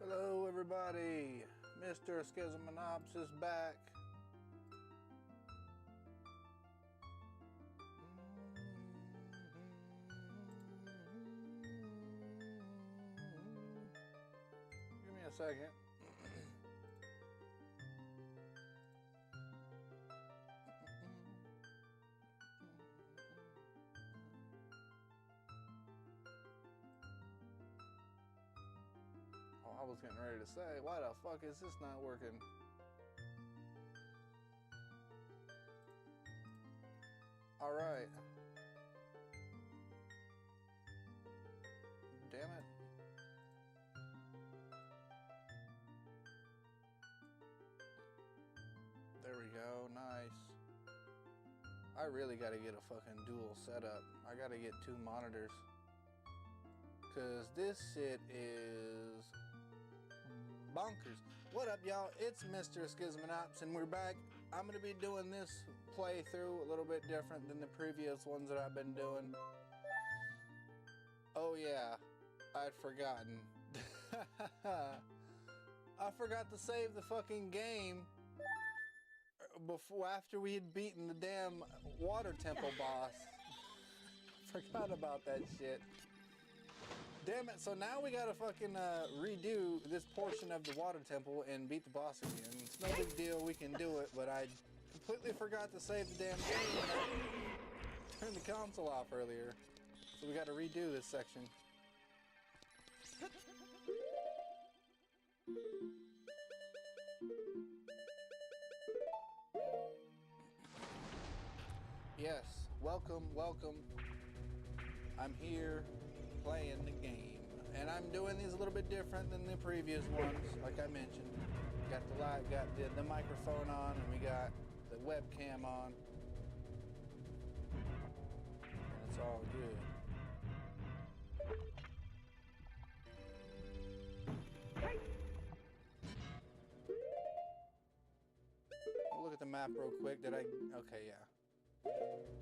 Hello everybody, Mr.Skizamanops is back. Give me a second. Oh, I was getting ready to say, why the fuck is this not working? All right. Damn it. There we go, nice. I really gotta get a fucking dual setup. I gotta get 2 monitors. Cause this shit is bonkers. What up, y'all? It's Mr.Skizamanops and we're back. I'm gonna be doing this playthrough a little bit different than the previous ones that I've been doing. Oh yeah, I'd forgotten. I forgot to save the fucking game after we had beaten the damn water temple boss. Forgot about that shit. Damn it, so now we gotta fucking redo this portion of the water temple and beat the boss again. It's no big deal, we can do it, but I completely forgot to save the damn game when I turned the console off earlier. So we gotta redo this section. Yes, welcome, welcome. I'm here playing the game, and I'm doing these a little bit different than the previous ones. Like I mentioned, got the light, got the microphone on, and we got the webcam on, and it's all good. I'll look at the map real quick. Did I? Okay, yeah.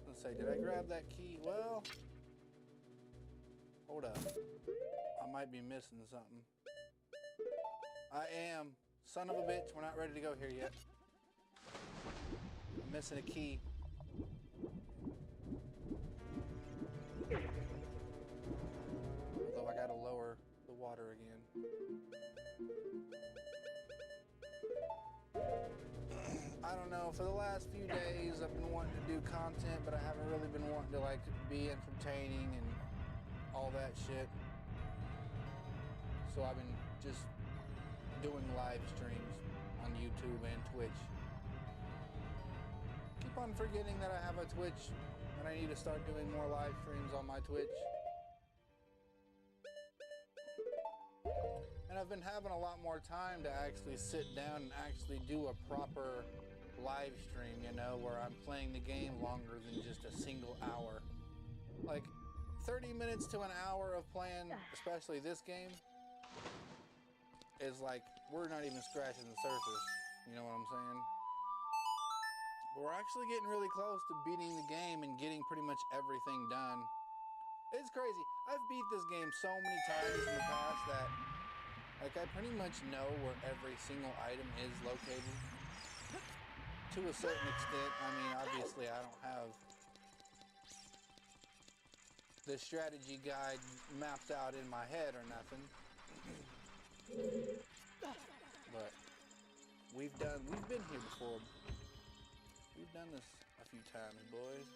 Let's say, did I grab that key? Well, hold up. I might be missing something. I am. Son of a bitch, we're not ready to go here yet. I'm missing a key. Although I gotta lower the water again. I don't know, for the last few days I've been wanting to do content, but I haven't really been wanting to like be entertaining and all that shit. So I've been just doing live streams on YouTube and Twitch. Keep on forgetting that I have a Twitch and I need to start doing more live streams on my Twitch. And I've been having a lot more time to actually sit down and actually do a proper live stream, you know, where I'm playing the game longer than just a single hour. Like 30 minutes to an hour of playing, especially this game, is like, we're not even scratching the surface. You know what I'm saying? We're actually getting really close to beating the game and getting pretty much everything done. It's crazy. I've beat this game so many times in the past that like I pretty much know where every single item is located. To a certain extent. I mean, obviously I don't have the strategy guide mapped out in my head or nothing. But we've been here before. We've done this a few times, boys.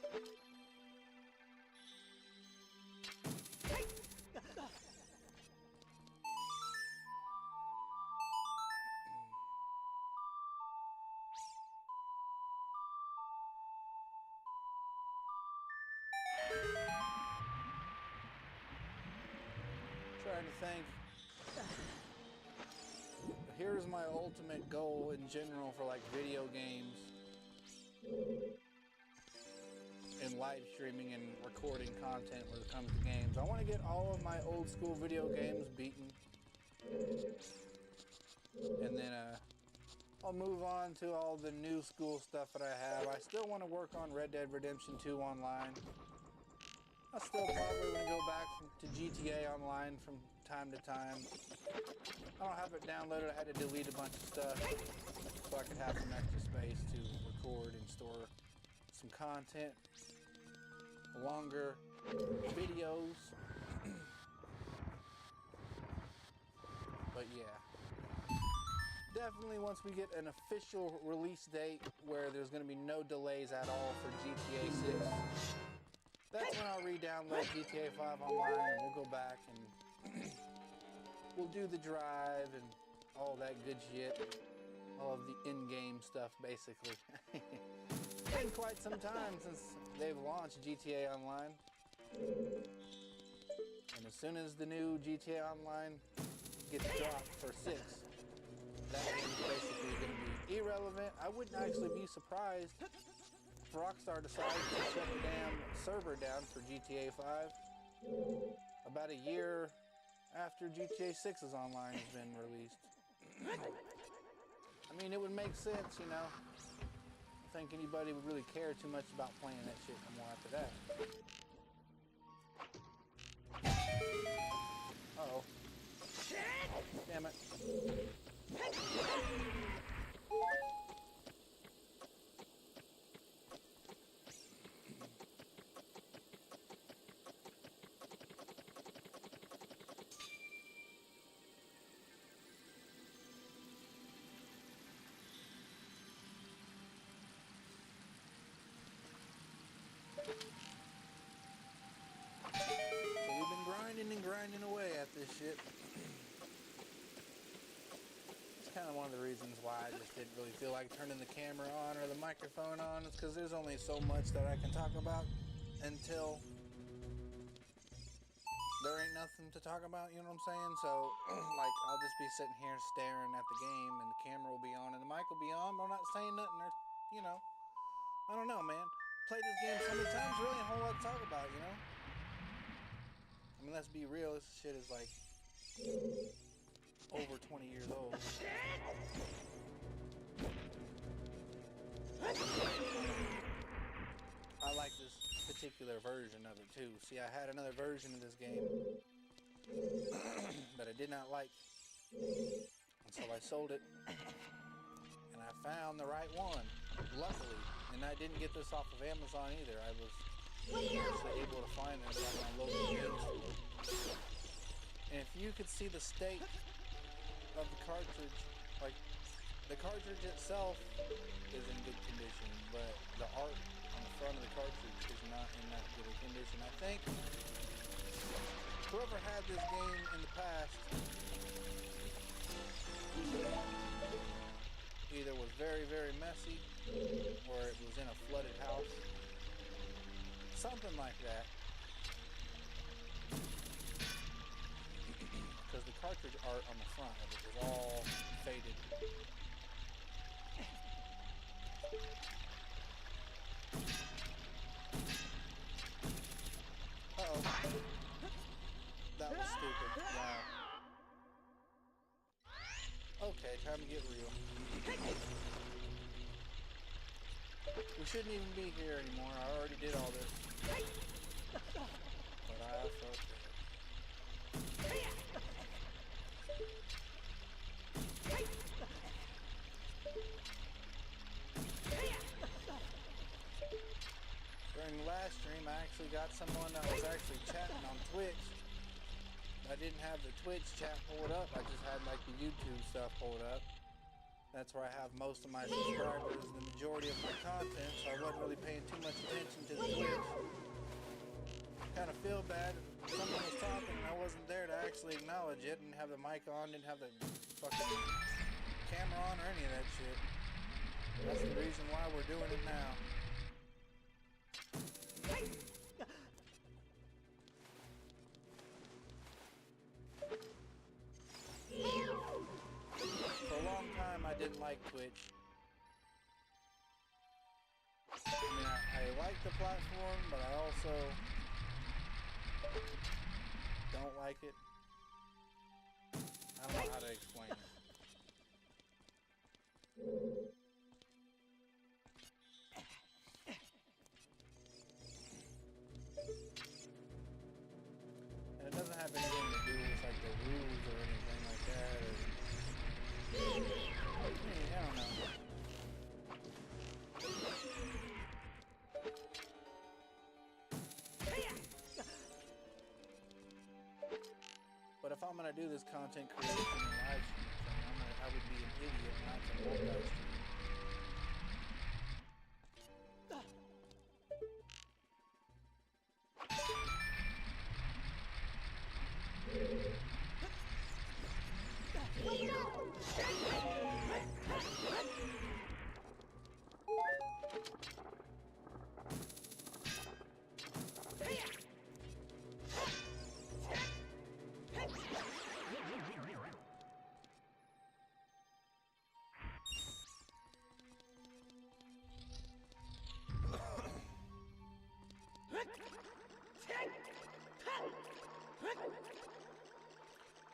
Trying to think. Here's my ultimate goal in general for like video games and live streaming and recording content when it comes to games. I want to get all of my old school video games beaten. And then I'll move on to all the new school stuff that I have. I still want to work on Red Dead Redemption 2 online. I still probably want to go back to GTA Online from time to time. I don't have it downloaded. I had to delete a bunch of stuff so I could have some extra space to record and store some content, longer videos. But yeah, definitely once we get an official release date where there's going to be no delays at all for GTA 6, that's when I'll re-download GTA 5 online and we'll go back and we'll do the drive and all that good shit. All of the in-game stuff, basically. It's been quite some time since they've launched GTA Online. And as soon as the new GTA Online gets dropped for 6, that game's basically going to be irrelevant. I wouldn't actually be surprised if Rockstar decides to shut the damn server down for GTA 5 about a year after GTA 6's online has been released. I mean, it would make sense, you know. I don't think anybody would really care too much about playing that shit no more after that. Uh-oh. Damn it. So we've been grinding and grinding away at this shit. It's kind of one of the reasons why I just didn't really feel like turning the camera on or the microphone on. It's because there's only so much that I can talk about until there ain't nothing to talk about, you know what I'm saying? So, like, I'll just be sitting here staring at the game and the camera will be on and the mic will be on, but I'm not saying nothing or, you know. I don't know, man. Played this game so many times, really a whole lot to talk about, you know? I mean, let's be real, this shit is like over 20 years old. I like this particular version of it too. See, I had another version of this game that I did not like, and so I sold it, and I found the right one, luckily. And I didn't get this off of Amazon either. I was actually able to find this on my local game store. And if you could see the state of the cartridge, like, the cartridge itself is in good condition, but the art on the front of the cartridge is not in that good a condition. I think whoever had this game in the past either was very, very messy, or it was in a flooded house. Something like that. Because the cartridge art on the front of it is all faded. Uh-oh. That was stupid. Wow. Okay, time to get real. We shouldn't even be here anymore. I already did all this. But I fucked it. During the last stream, I actually got someone that was actually chatting on Twitch. I didn't have the Twitch chat pulled up. I just had like the YouTube stuff pulled up. That's where I have most of my subscribers, the majority of my content, so I wasn't really paying too much attention to the Twitch. Kind of feel bad if someone was talking and I wasn't there to actually acknowledge it, and have the mic on, didn't have the fucking camera on or any of that shit. That's the reason why we're doing it now. For a long time, I didn't like Twitch. I mean, I like the platform, but I also don't like it. I don't know how to explain it. And it doesn't have anything to do with like the rules or anything like that. Or, I don't know. But if I'm gonna do this content creation and live stream thing, I would be an idiot not to multi-stream.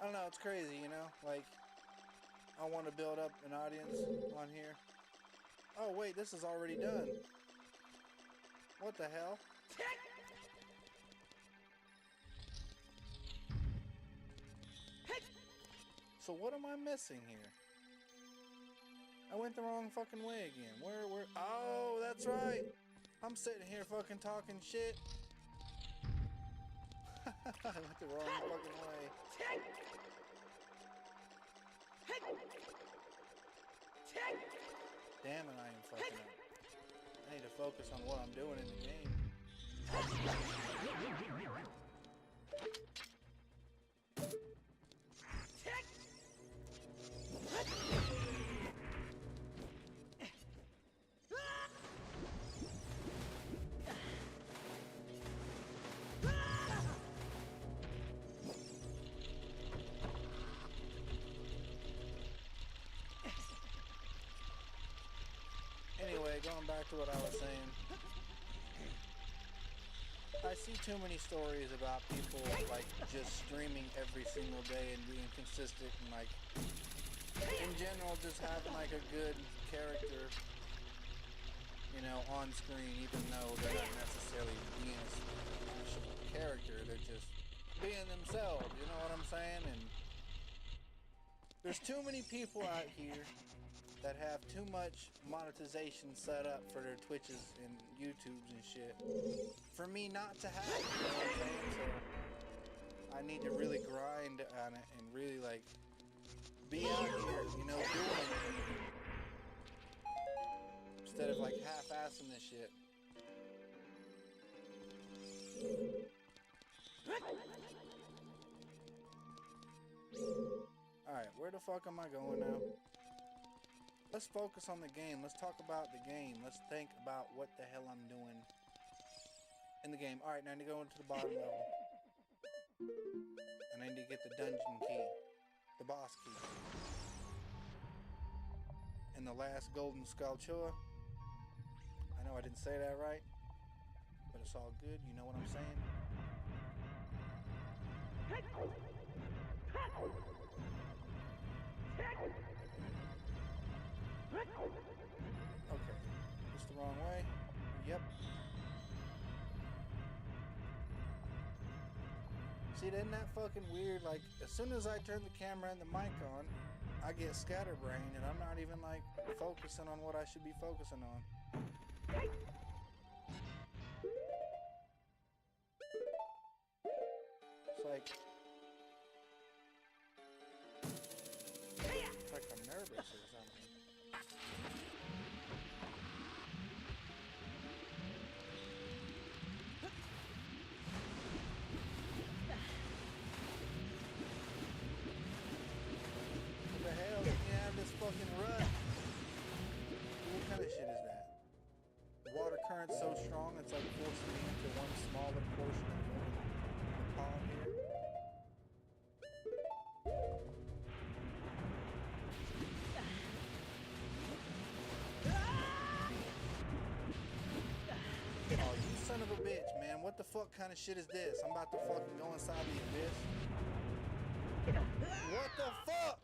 I don't know, it's crazy, you know? Like, I want to build up an audience on here. Oh, wait, this is already done. What the hell? So what am I missing here? I went the wrong fucking way again. Where? Oh, that's right. I'm sitting here fucking talking shit. I went the wrong fucking way. Damn it, I am fucking up. I need to focus on what I'm doing in the game. Anyway, going back to what I was saying, I see too many stories about people like just streaming every single day and being consistent and like in general just having like a good character, you know, on screen, even though they're not necessarily being a actual character, they're just being themselves, you know what I'm saying? And there's too many people out here that have too much monetization set up for their Twitches and YouTubes and shit for me not to have it, you know what I'm saying? So I need to really grind on it and really like be out here, you know, doing it instead of like half-assing this shit. Alright, where the fuck am I going now? Let's focus on the game. Let's talk about the game. Let's think about what the hell I'm doing in the game. Alright, now I need to go into the bottom level. And I need to get the dungeon key. The boss key. And the last golden sculpture. I know I didn't say that right. But it's all good. You know what I'm saying? Okay, it's the wrong way. Yep. See, isn't that fucking weird? Like, as soon as I turn the camera and the mic on, I get scatterbrained and I'm not even like focusing on what I should be focusing on. It's like I'm nervous or something. What the hell? Let me have this fucking rut. What kind of shit is that? The water current's so strong it's like forcing me into one smaller portion of the pond here. Oh, son of a bitch, man. What the fuck kind of shit is this? I'm about to fucking go inside the abyss. What the fuck?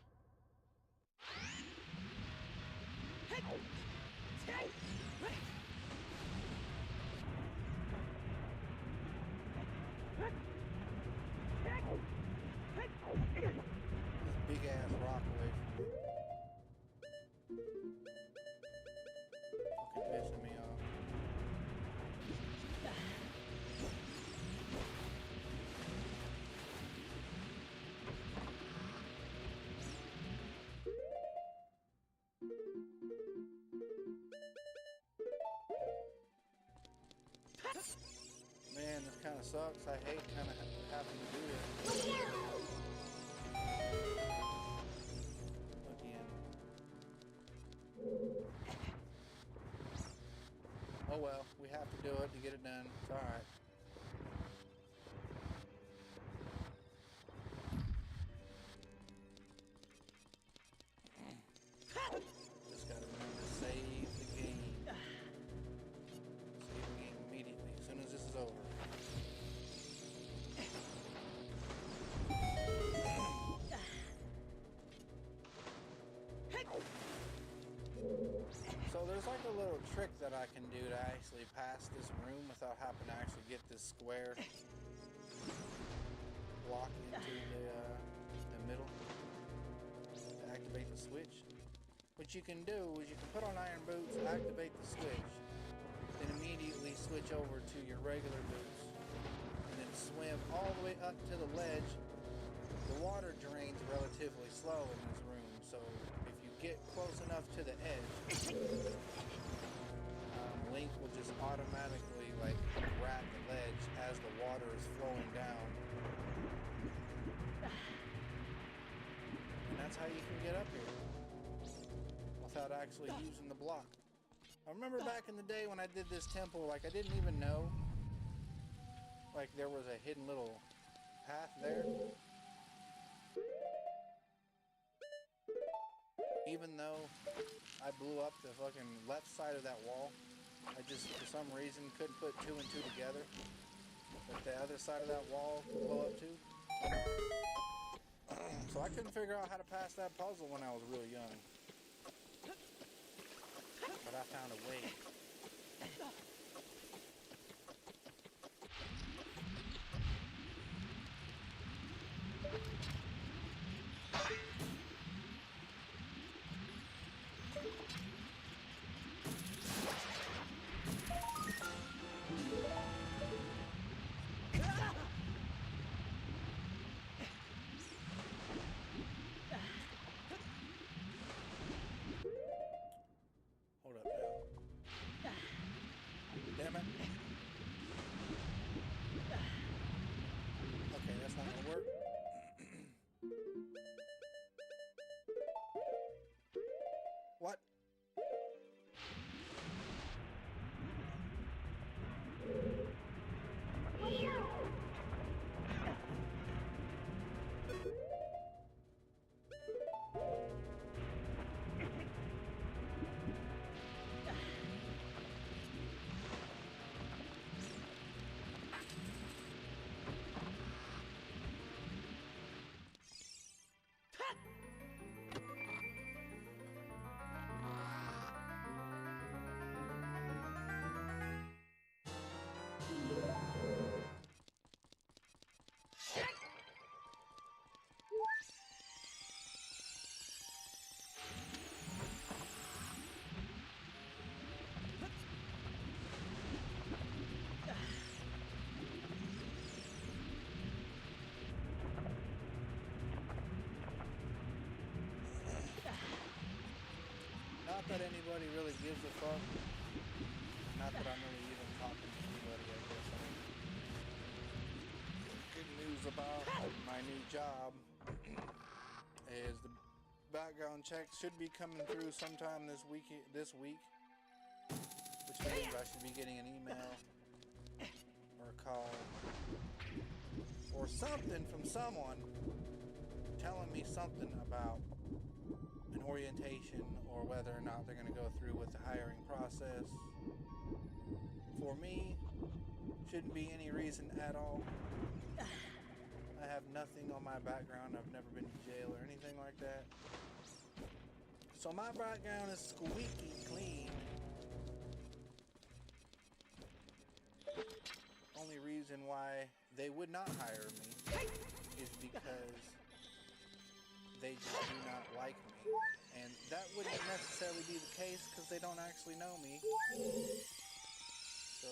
This big ass rock away from me. Fucking pissing me off. Man, this kind of sucks. I hate kind of having to do this. Again. Oh well, we have to do it to get it done. It's alright. Just gotta remember to save the game. Save the game immediately, as soon as this is over. So there's like a little trick that I can do to actually pass this room without having to actually get this square block into the middle to activate the switch. What you can do is you can put on iron boots, activate the switch, then immediately switch over to your regular boots, and then swim all the way up to the ledge. The water drains relatively slow in this room, so if you get close enough to the edge, Link will just automatically like grab the ledge as the water is flowing down. And that's how you can get up here without actually using the block. I remember back in the day when I did this temple, like I didn't even know like there was a hidden little path there. Even though I blew up the fucking left side of that wall, I just, for some reason, couldn't put two and two together. But the other side of that wall could blow up too. So I couldn't figure out how to pass that puzzle when I was real young. But I found a way. Hold up now. Damn it. Okay, that's not gonna work. What? Not that anybody really gives a fuck. Not that I'm really even talking to anybody, I guess. Good news about my new job is the background check should be coming through sometime this week, which means I should be getting an email or a call or something from someone telling me something about an orientation or whether or not they're going to go through with the hiring process for me Shouldn't be any reason at all. I have nothing on my background. I've never been to jail or anything like that. So my background is squeaky clean. Only reason why they would not hire me is because they just do not like me. And that wouldn't necessarily be the case because they don't actually know me. So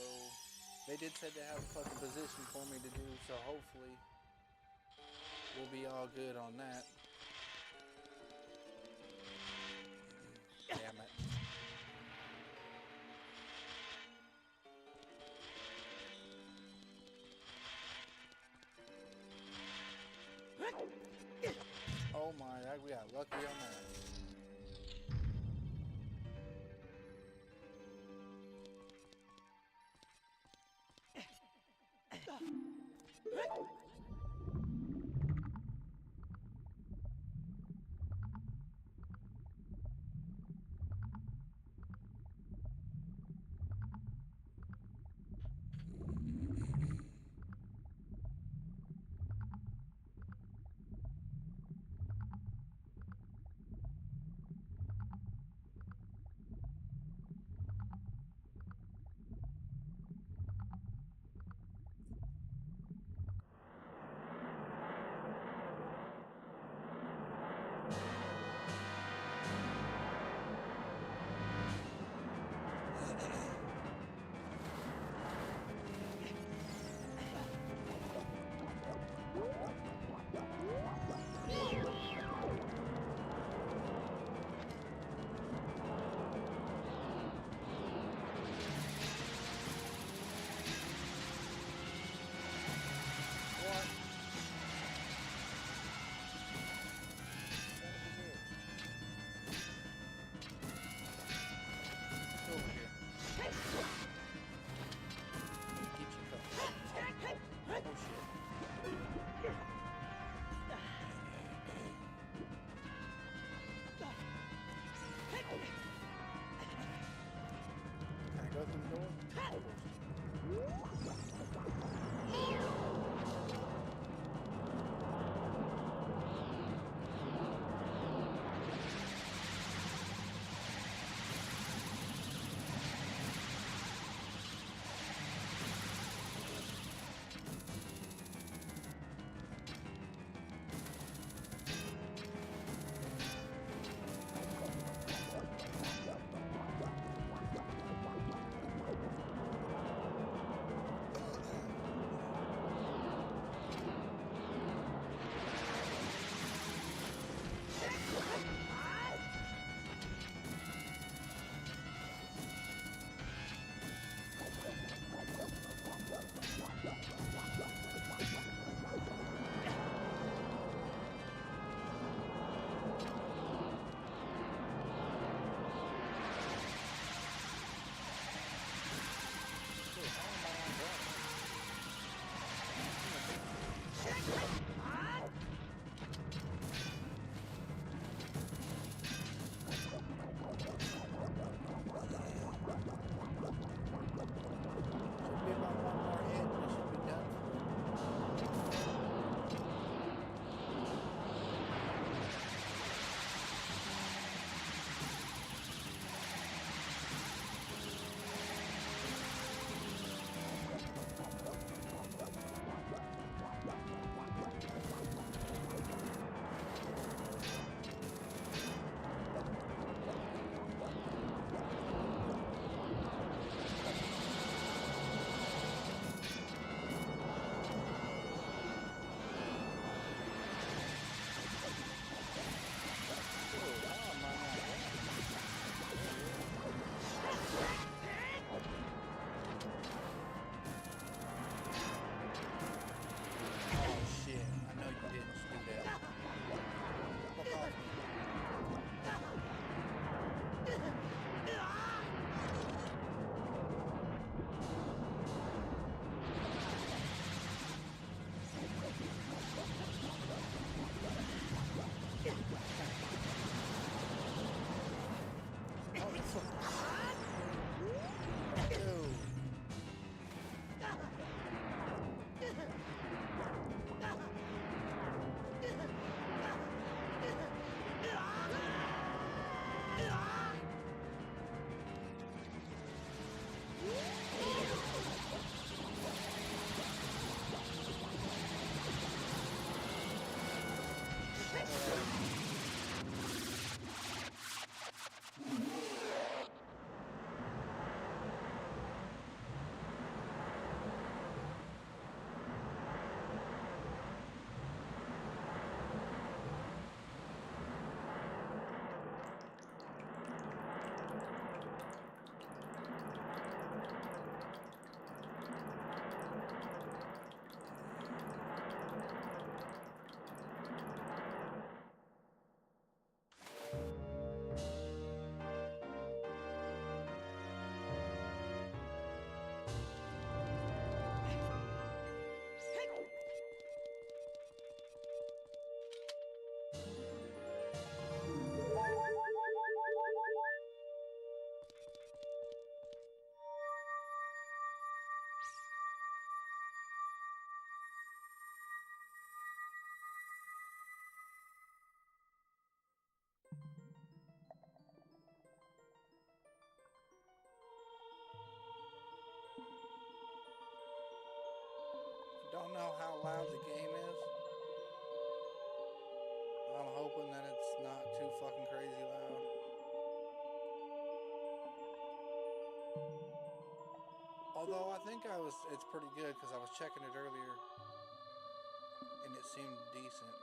they did say they have a fucking position for me to do, so hopefully we'll be all good on that. Damn it. Oh my, we got lucky on that. Don't know how loud the game is. I'm hoping that it's not too fucking crazy loud. Although I think it's pretty good because I was checking it earlier and it seemed decent.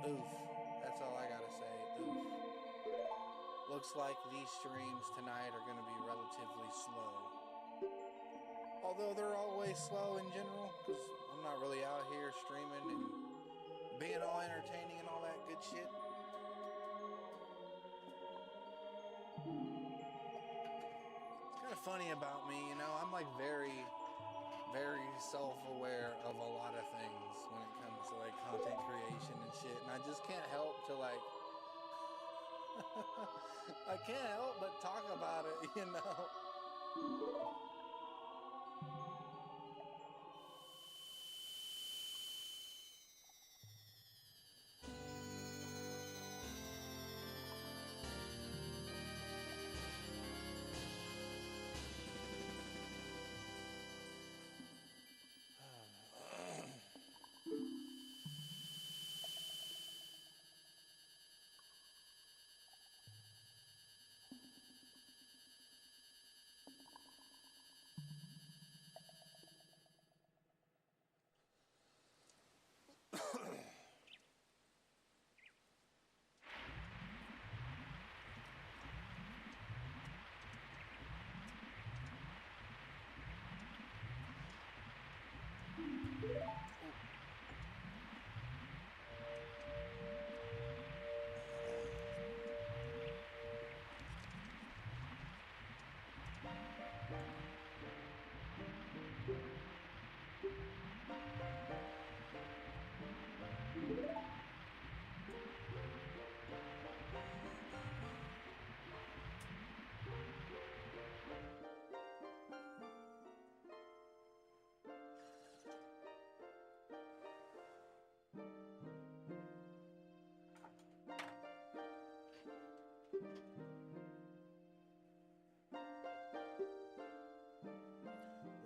Oof. That's all I gotta say. Oof. Looks like these streams tonight are gonna be relatively slow. Although they're always slow in general, because I'm not really out here streaming and being all entertaining and all that good shit. It's kind of funny about me, you know, I'm like very self-aware of a lot of things when it comes to like content creation and shit, and I just can't help to like I can't help but talk about it, you know.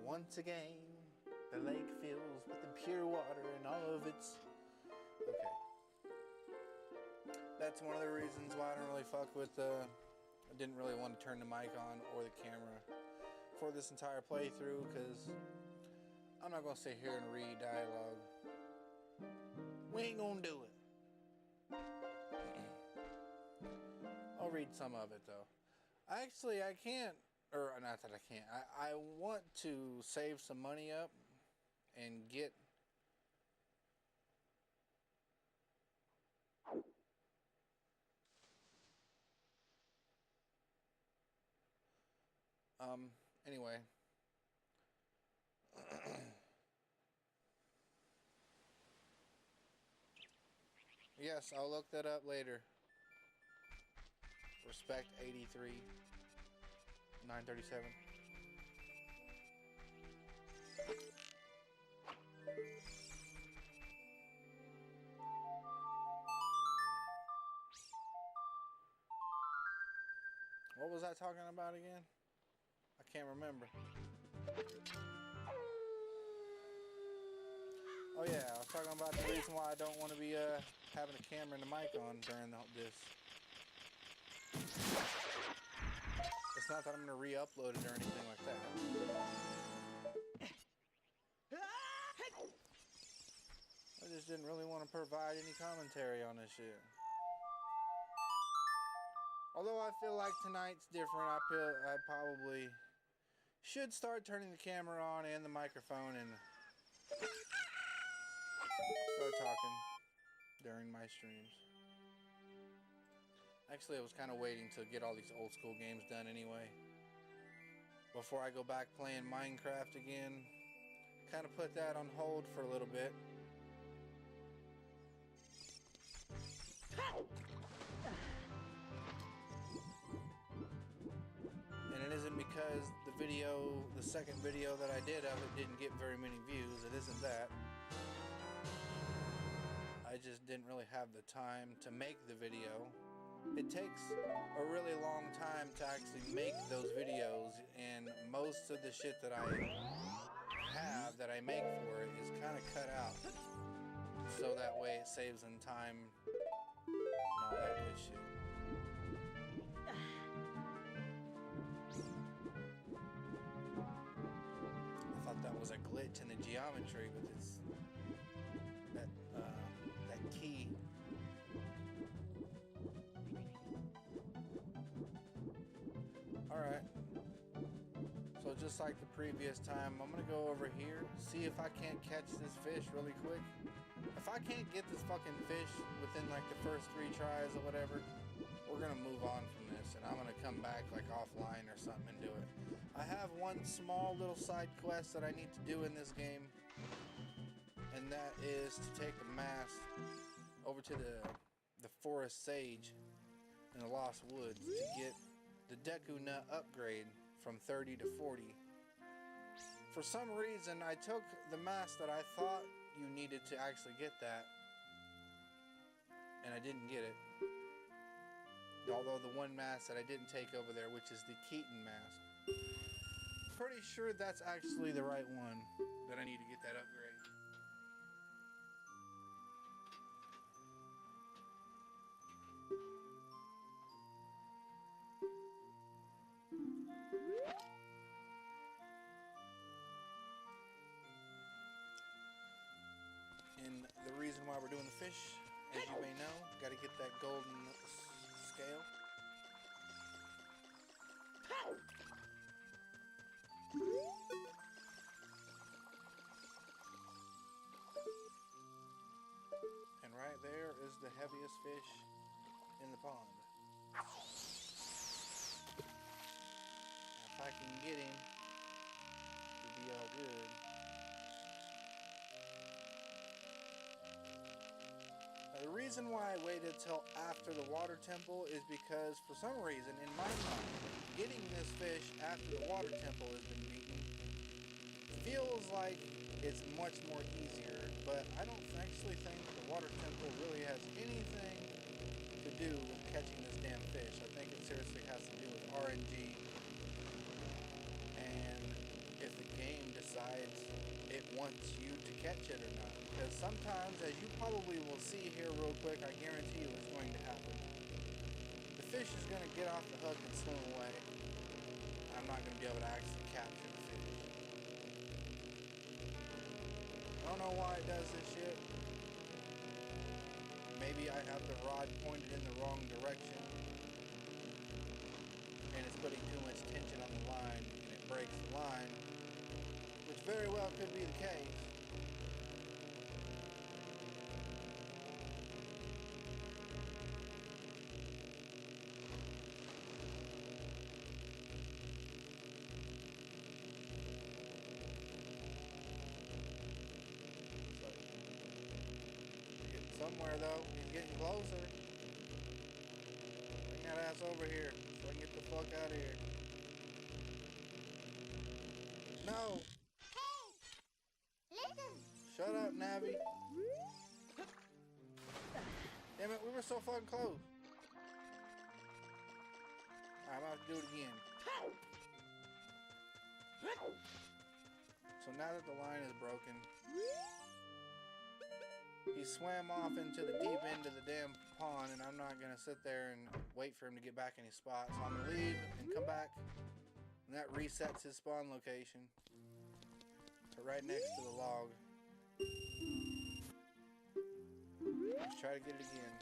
Once again, the lake fills with the pure water and all of its... Okay. That's one of the reasons why I don't really fuck with I didn't really want to turn the mic on or the camera for this entire playthrough, because I'm not going to sit here and read dialogue. We ain't going to do it. I'll read some of it though. Actually, I can't, or not that I can't, I want to save some money up and get anyway. Yes, I'll look that up later. Respect 83 937. What was I talking about again? I can't remember. Oh yeah, I was talking about the reason why I don't want to be having a camera and a mic on during this. It's not that I'm going to re-upload it or anything like that. I just didn't really want to provide any commentary on this shit. Although I feel like tonight's different, I probably should start turning the camera on and the microphone and start talking during my streams. Actually, I was kind of waiting to get all these old school games done anyway, before I go back playing Minecraft again. Kind of put that on hold for a little bit. And it isn't because the second video that I did of it didn't get very many views. It isn't that. I just didn't really have the time to make the video. It takes a really long time to actually make those videos, and most of the shit that I have that I make for it is kind of cut out, so that way it saves in time and all that good shit. I thought that was a glitch in the geometry with this that key. Alright, so just like the previous time, I'm gonna go over here, see if I can't catch this fish really quick. If I can't get this fucking fish within like the first 3 tries or whatever, we're gonna move on from this, and I'm gonna come back like offline or something and do it. I have one small little side quest that I need to do in this game, and that is to take the mast over to the forest sage in the Lost Woods to get the Deku Nut upgrade from 30 to 40. For some reason, I took the mast that I thought you needed to actually get that, and I didn't get it. Although the one mast that I didn't take over there, which is the Keaton mast, pretty sure that's actually the right one that I need to get that upgrade. And the reason why we're doing the fish, as you may know, got to get that golden scale. And right there is the heaviest fish in the pond. Now, if I can get him, it'll be all good. The reason why I waited till after the water temple is because for some reason in my mind, getting this fish after the water temple has been beaten feels like it's much more easier, but I don't actually think the water temple really has anything to do with catching this damn fish. I think it seriously has to do with RNG, and if the game decides it wants you to catch it or not. Because sometimes, as you probably will see here real quick, I guarantee you it's going to happen. The fish is going to get off the hook and swim away. I'm not going to be able to actually capture the fish. I don't know why it does this shit. Maybe I have the rod pointed in the wrong direction, and it's putting too much tension on the line, and it breaks the line, which very well could be the case. Somewhere though, he's getting closer. Bring that ass over here so I can get the fuck out of here. No! Hey! Listen! Shut up, Navi. Damn it, we were so fucking close. Alright, I'm about to do it again. So now that the line is broken, he swam off into the deep end of the damn pond, and I'm not gonna sit there and wait for him to get back in his spot. So I'm gonna leave and come back, and that resets his spawn location to right next to the log. Let's try to get it again.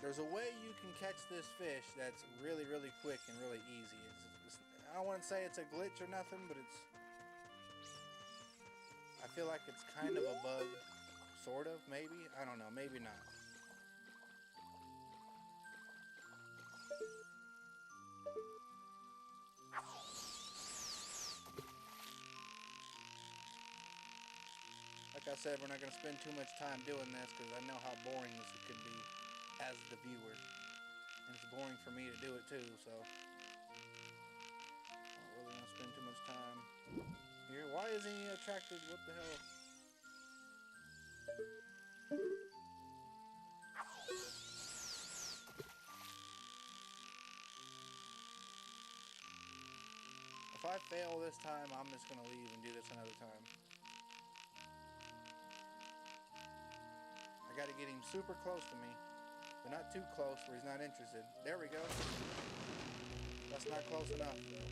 There's a way you can catch this fish that's really, really quick and really easy. I don't want to say it's a glitch or nothing, but I feel like it's kind of a bug. Sort of, maybe? I don't know, maybe not. Like I said, we're not going to spend too much time doing this because I know how boring this could be as the viewer. And it's boring for me to do it too, so I don't really want to spend too much time here. Why isn't he attracted? What the hell? I fail this time, I'm just gonna leave and do this another time. I gotta get him super close to me, but not too close where he's not interested. There we go. That's not close enough, though.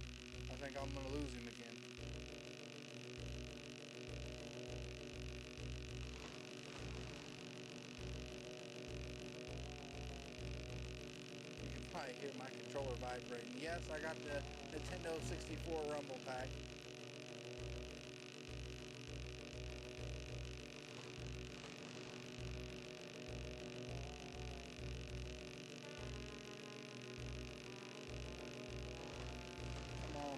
I think I'm gonna lose him again. You can probably hear my controller vibrating. Yes, I got the Nintendo 64 Rumble Pack.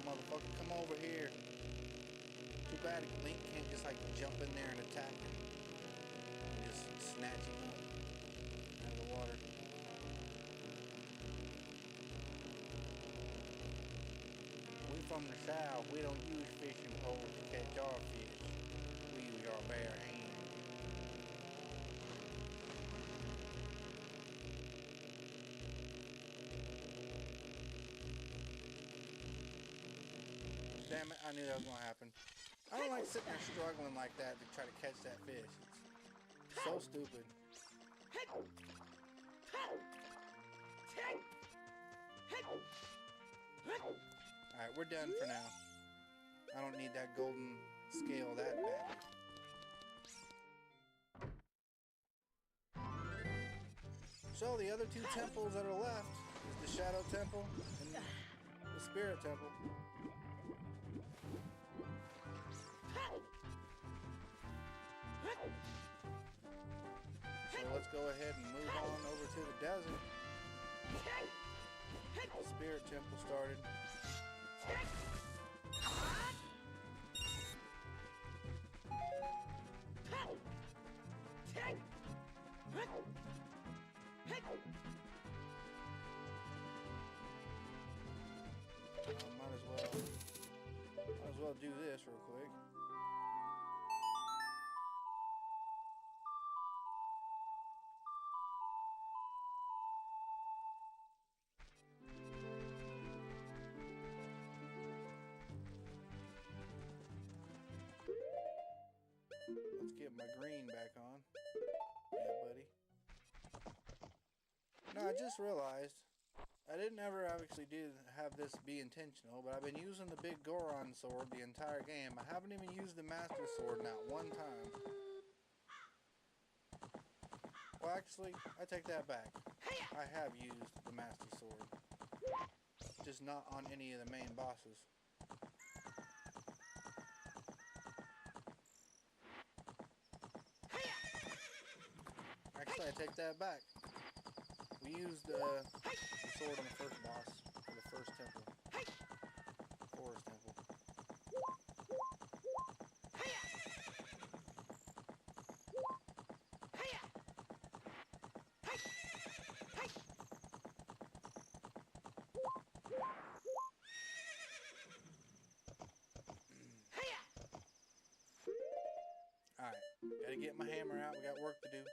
Motherfucker, come over here. Too bad Link can't just like jump in there and attack him and just snatch him up out of the water. We from the south, we don't use fishing poles to catch our fish. We use our bare hands. Damn it, I knew that was gonna happen. I don't like sitting there struggling like that to try to catch that fish. It's so stupid. Alright, we're done for now. I don't need that golden scale that bad. So the other two temples that are left is the Shadow Temple and the Spirit Temple. So let's go ahead and move on over to the desert. The Spirit Temple started. Might as well do this real quick. Let's get my green back on. Yeah, buddy. No, I just realized I didn't ever actually have this be intentional, but I've been using the big Goron sword the entire game. I haven't even used the Master Sword not one time. Well, actually, I take that back. I have used the Master Sword. Just not on any of the main bosses. Actually, I take that back. We used the sword on the first boss, for the first temple. Forest Temple. Alright, gotta get my hammer out, we got work to do.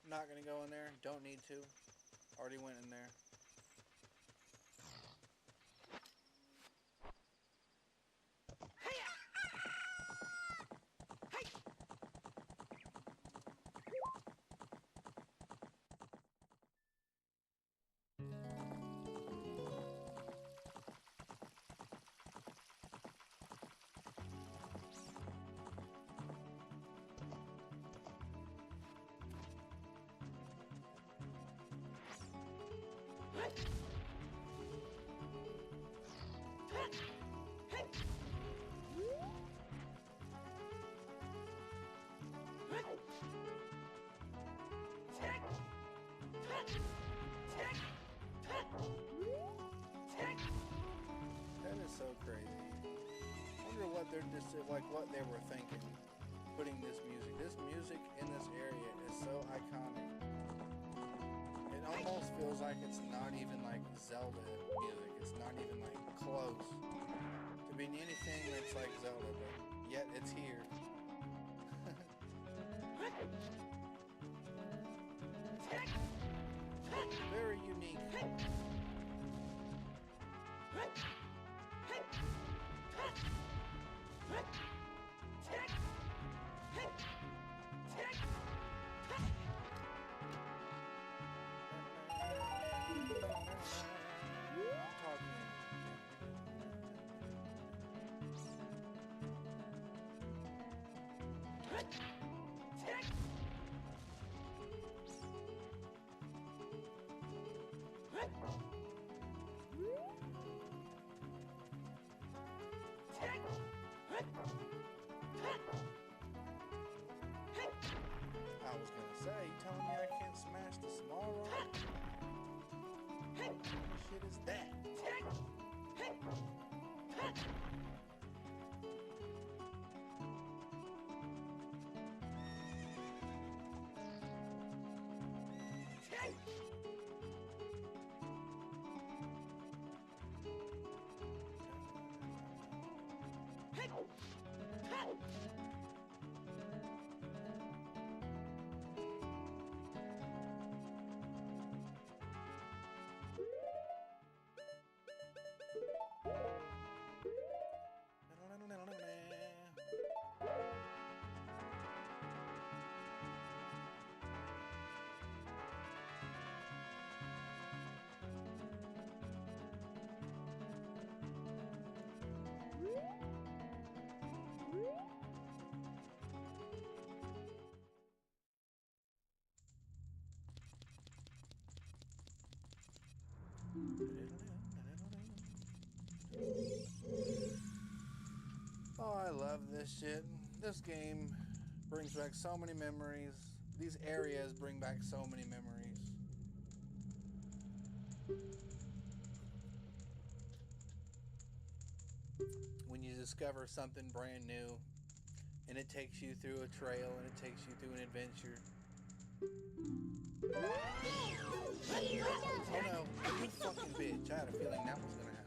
Not gonna go in there, don't need to. Already went in there. crazy. I wonder what they're just like what they were thinking putting this music. This music in this area is so iconic. It almost feels like it's not even like Zelda music. It's not even like close to being anything that's like Zelda, but yet it's here. Very unique. I was gonna say, you telling me I can't smash the small rock? What shit is that? Oh, I love this shit. This game brings back so many memories. These areas bring back so many memories. When you discover something brand new and it takes you through a trail and it takes you through an adventure. Oh no, you fucking bitch. I had a feeling that was gonna happen.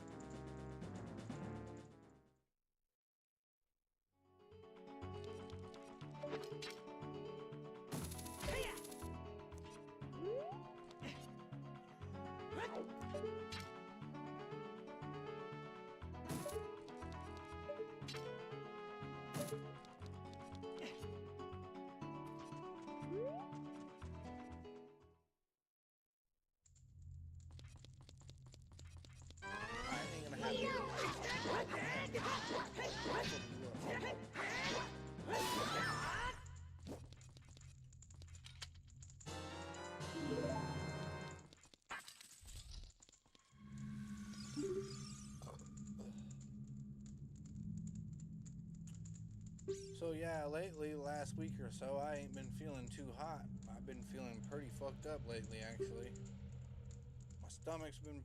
So yeah, lately, last week or so, I ain't been feeling too hot. I've been feeling pretty fucked up lately, actually. My stomach's been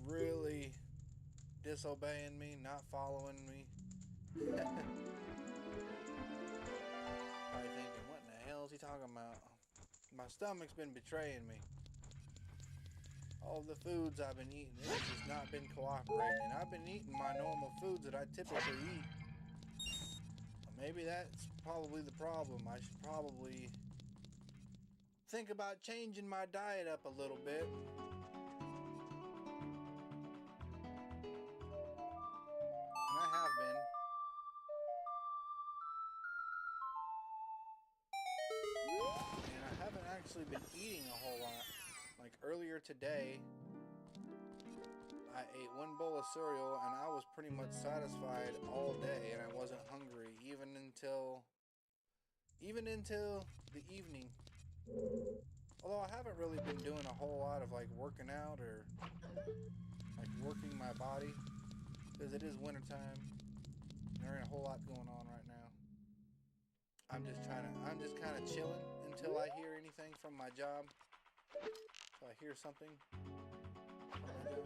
really disobeying me, not following me. Probably thinking, what in the hell is he talking about? My stomach's been betraying me. All the foods I've been eating, it's just not been cooperating. I've been eating my normal foods that I typically eat. Maybe that's probably the problem. I should probably think about changing my diet up a little bit. And I have been. And I haven't actually been eating a whole lot. Like earlier today, I ate one bowl of cereal and I was pretty much satisfied all day and I wasn't hungry even until the evening. Although I haven't really been doing a whole lot of like working out or like working my body because it is wintertime and there ain't a whole lot going on right now. I'm just kind of chilling until I hear anything from my job. So I hear something from my job.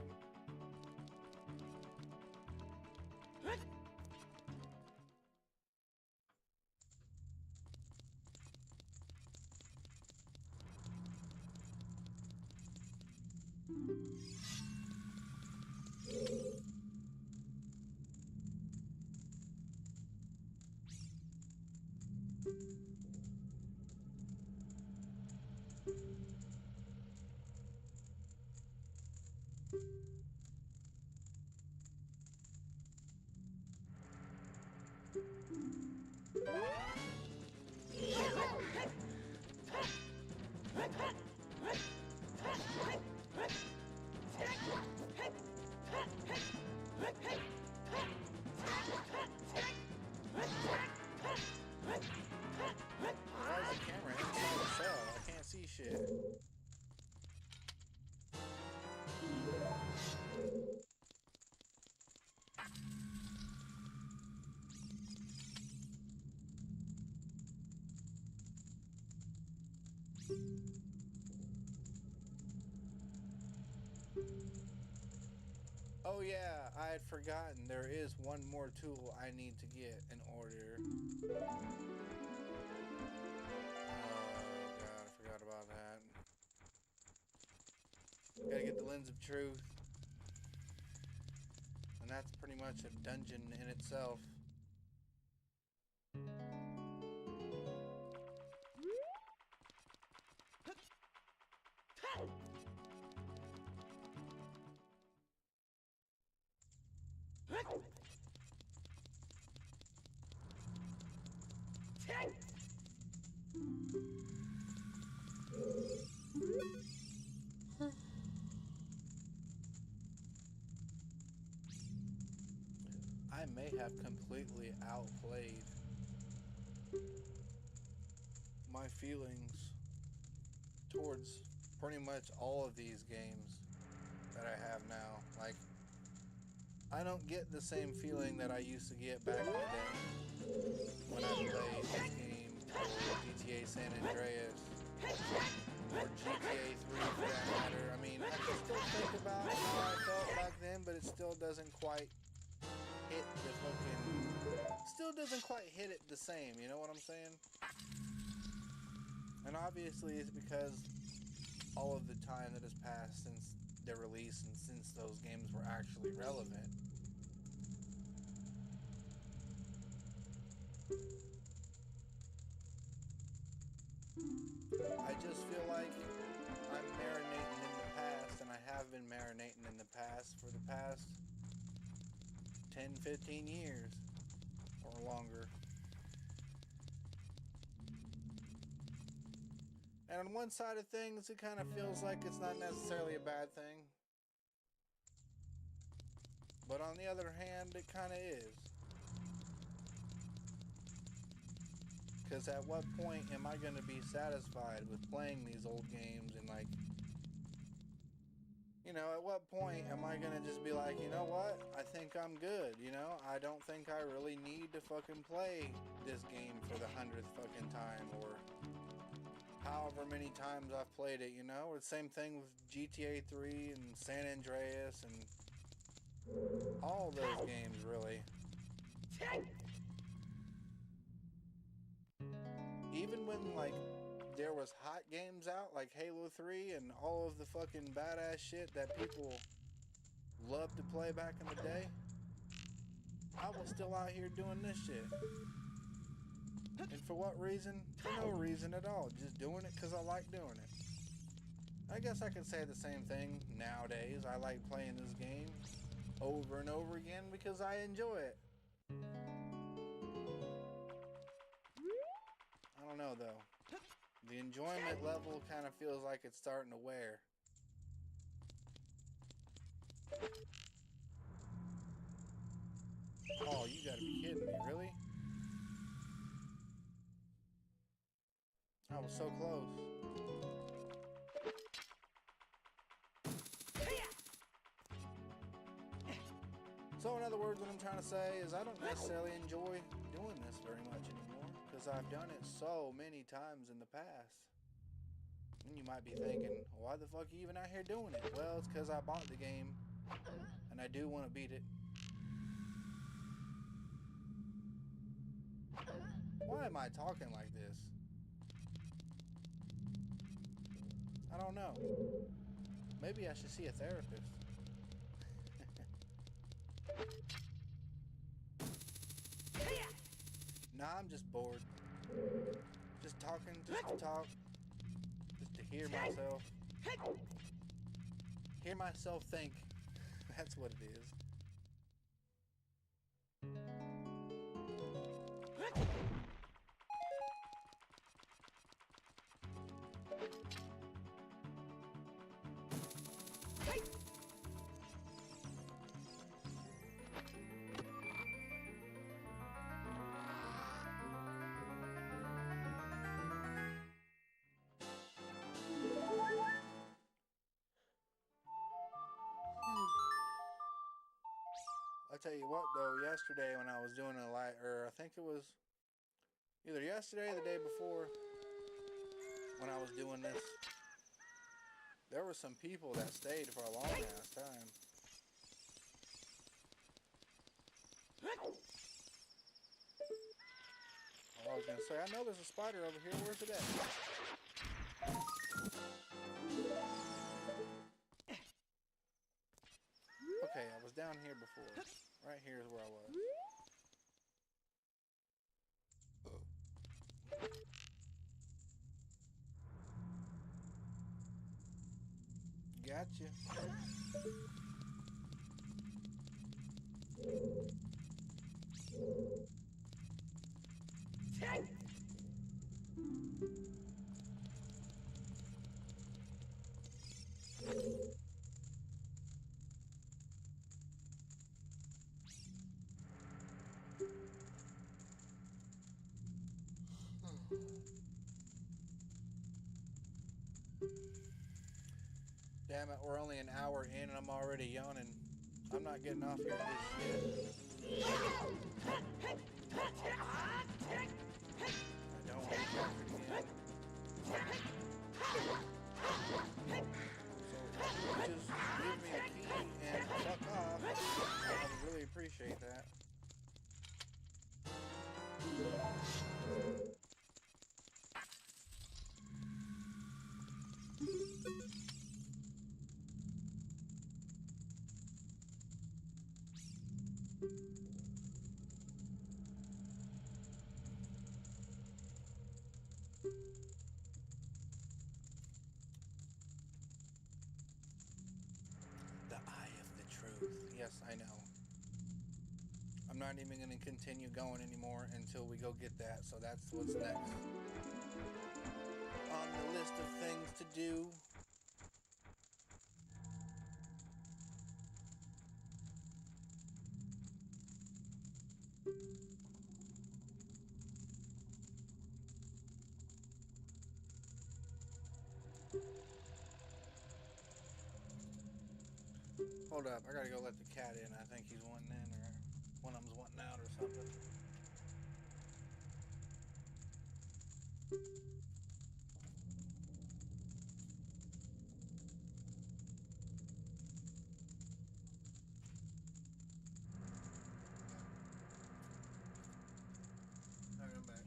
Oh yeah, I had forgotten there is one more tool I need to get in order. Oh god, I forgot about that. Gotta get the Lens of Truth. And that's pretty much a dungeon in itself. I may have completely outplayed my feelings towards pretty much all of these games that I have now. Like, I don't get the same feeling that I used to get back in the day when I played this game, or GTA San Andreas, or GTA 3 for that matter. I mean, I can still think about how I felt back then, but it still doesn't quite hit the still doesn't quite hit it the same, you know what I'm saying? And obviously it's because all of the time that has passed since their release and since those games were actually relevant. I just feel like I'm marinating in the past, and I have been marinating in the past for the past 10, 15 years or longer. And on one side of things, it kind of feels like it's not necessarily a bad thing. But on the other hand, it kind of is. Because at what point am I going to be satisfied with playing these old games and like, you know, at what point am I going to just be like, you know what, I think I'm good, you know, I don't think I really need to fucking play this game for the 100th fucking time, or however many times I've played it, you know. The same thing with GTA 3 and San Andreas and all those games, really. Even when, like, there was hot games out, like Halo 3 and all of the fucking badass shit that people loved to play back in the day, I was still out here doing this shit. And for what reason? For no reason at all. Just doing it because I like doing it. I guess I could say the same thing nowadays. I like playing this game over and over again because I enjoy it. I don't know though. The enjoyment level kind of feels like it's starting to wear. Oh, you gotta be kidding me, really? I was so close. So in other words, what I'm trying to say is I don't necessarily enjoy doing this very much anymore because I've done it so many times in the past. And you might be thinking, why the fuck are you even out here doing it? Well, it's because I bought the game and I do want to beat it. Why am I talking like this? I don't know. Maybe I should see a therapist. Nah, I'm just bored. Just talking, just to talk. Just to hear myself. Hear myself think. That's what it is. I tell you what, though, yesterday when I was doing a light, or I think it was either yesterday or the day before, when I was doing this, there were some people that stayed for a long ass time. I was gonna say, I know there's a spider over here. Where's it at? Okay, I was down here before. Right here is where I was. Gotcha. Damn it, we're only an hour in and I'm already yawning. I'm not getting off here to do shit. I don't want to talk again. So just give me a key and fuck off. I would really appreciate that. The eye of the truth. Yes, I know. I'm not even going to continue going anymore until we go get that. So that's what's next on the list of things to do. Hold up, I gotta go let the cat in. I think he's wanting in, or one of them's wanting out or something. I'll come back.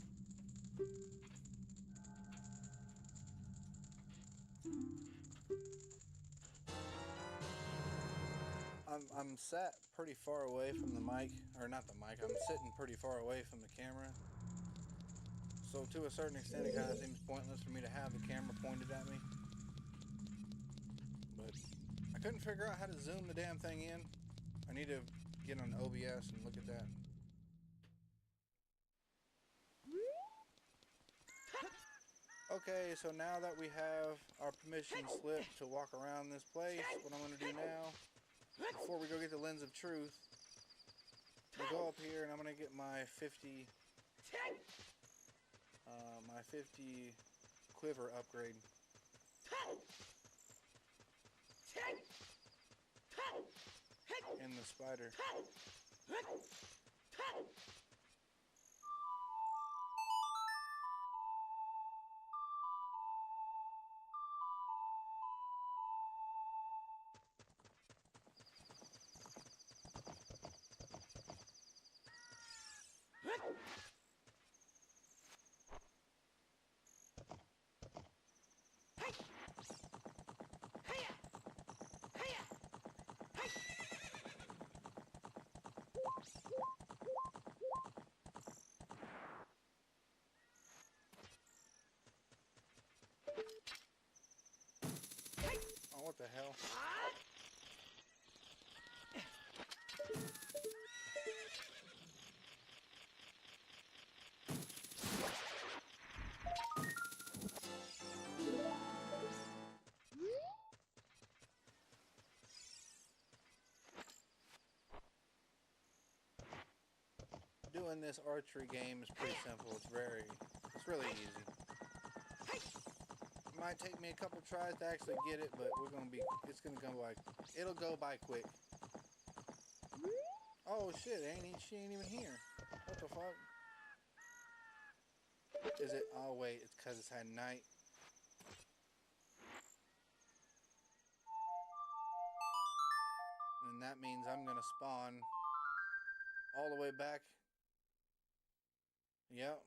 I'm sat pretty far away from the mic, or not the mic, I'm sitting pretty far away from the camera. So to a certain extent it kind of seems pointless for me to have the camera pointed at me. But I couldn't figure out how to zoom the damn thing in. I need to get on OBS and look at that. Okay, so now that we have our permission slip to walk around this place, what I'm going to do now, before we go get the lens of truth, I'm going to go up here and I'm going to get my 50 quiver upgrade. In the spider. the hell? Doing this archery game is pretty simple. It's really easy. It might take me a couple tries to actually get it, but it'll go by quick. Oh shit, she ain't even here. What the fuck? Is it? Oh wait, it's because it's at night. And that means I'm gonna spawn all the way back. Yep.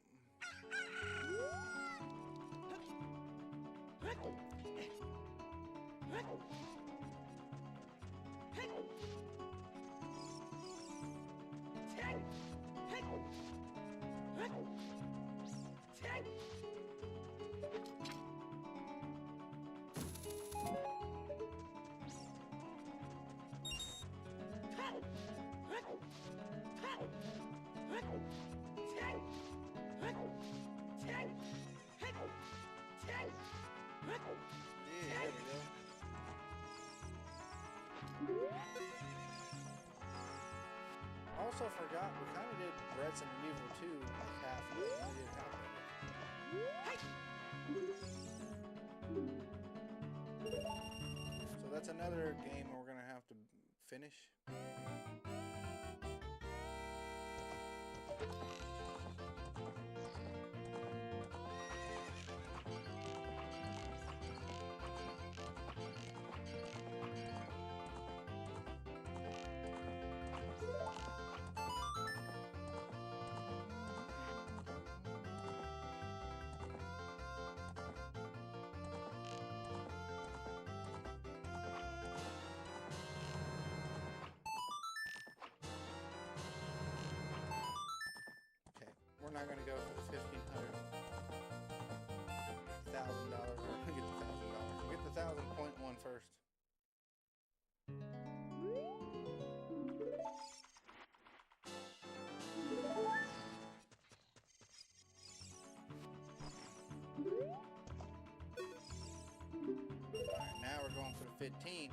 There we go. I also forgot we kind of did Resident Evil 2 like half of it. We did half of it. So that's another game we're gonna have to finish. We're not gonna go for the $1,500, $1,000. We're gonna get the $1,000. We'll get the 1,000.1 first. Alright, now we're going for the 15.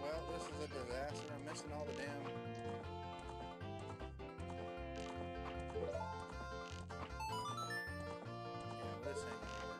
Well, this is a disaster. I'm missing all the damn... Yeah, this ain't gonna work.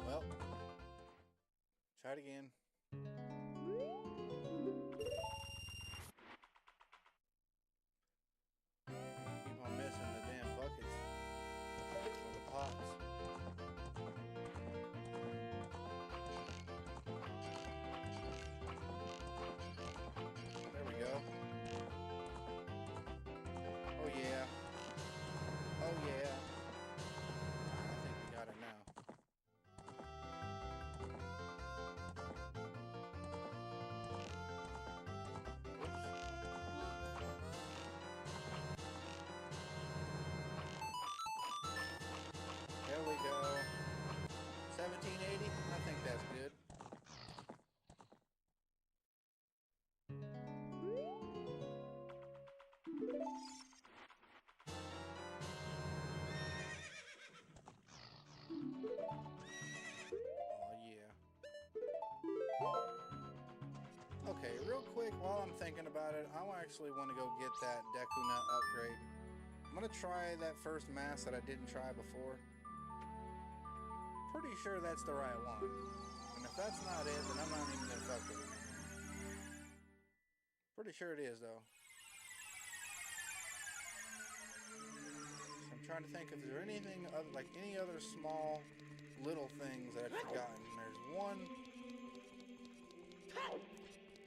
Well, try it again. Keep on missing the damn buckets. while I'm thinking about it, I actually want to go get that Deku Nut upgrade. I'm going to try that first mask that I didn't try before. Pretty sure that's the right one. And if that's not it, then I'm not even going to fuck with it anymore. Pretty sure it is, though. So I'm trying to think if there's anything other, like any other small little things that I've forgotten. There's one.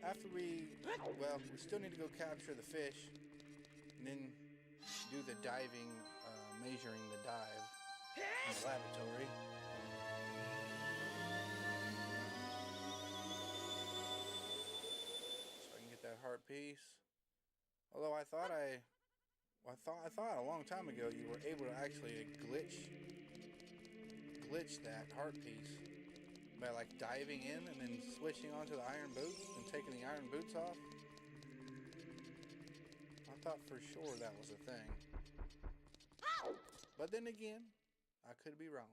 After we still need to go capture the fish and then do the diving, measuring the dive in the laboratory. So I can get that heart piece. Although I thought a long time ago you were able to actually glitch that heart piece by like diving in and then switching onto the iron boots and taking the iron boots off. I thought for sure that was a thing. But then again, I could be wrong.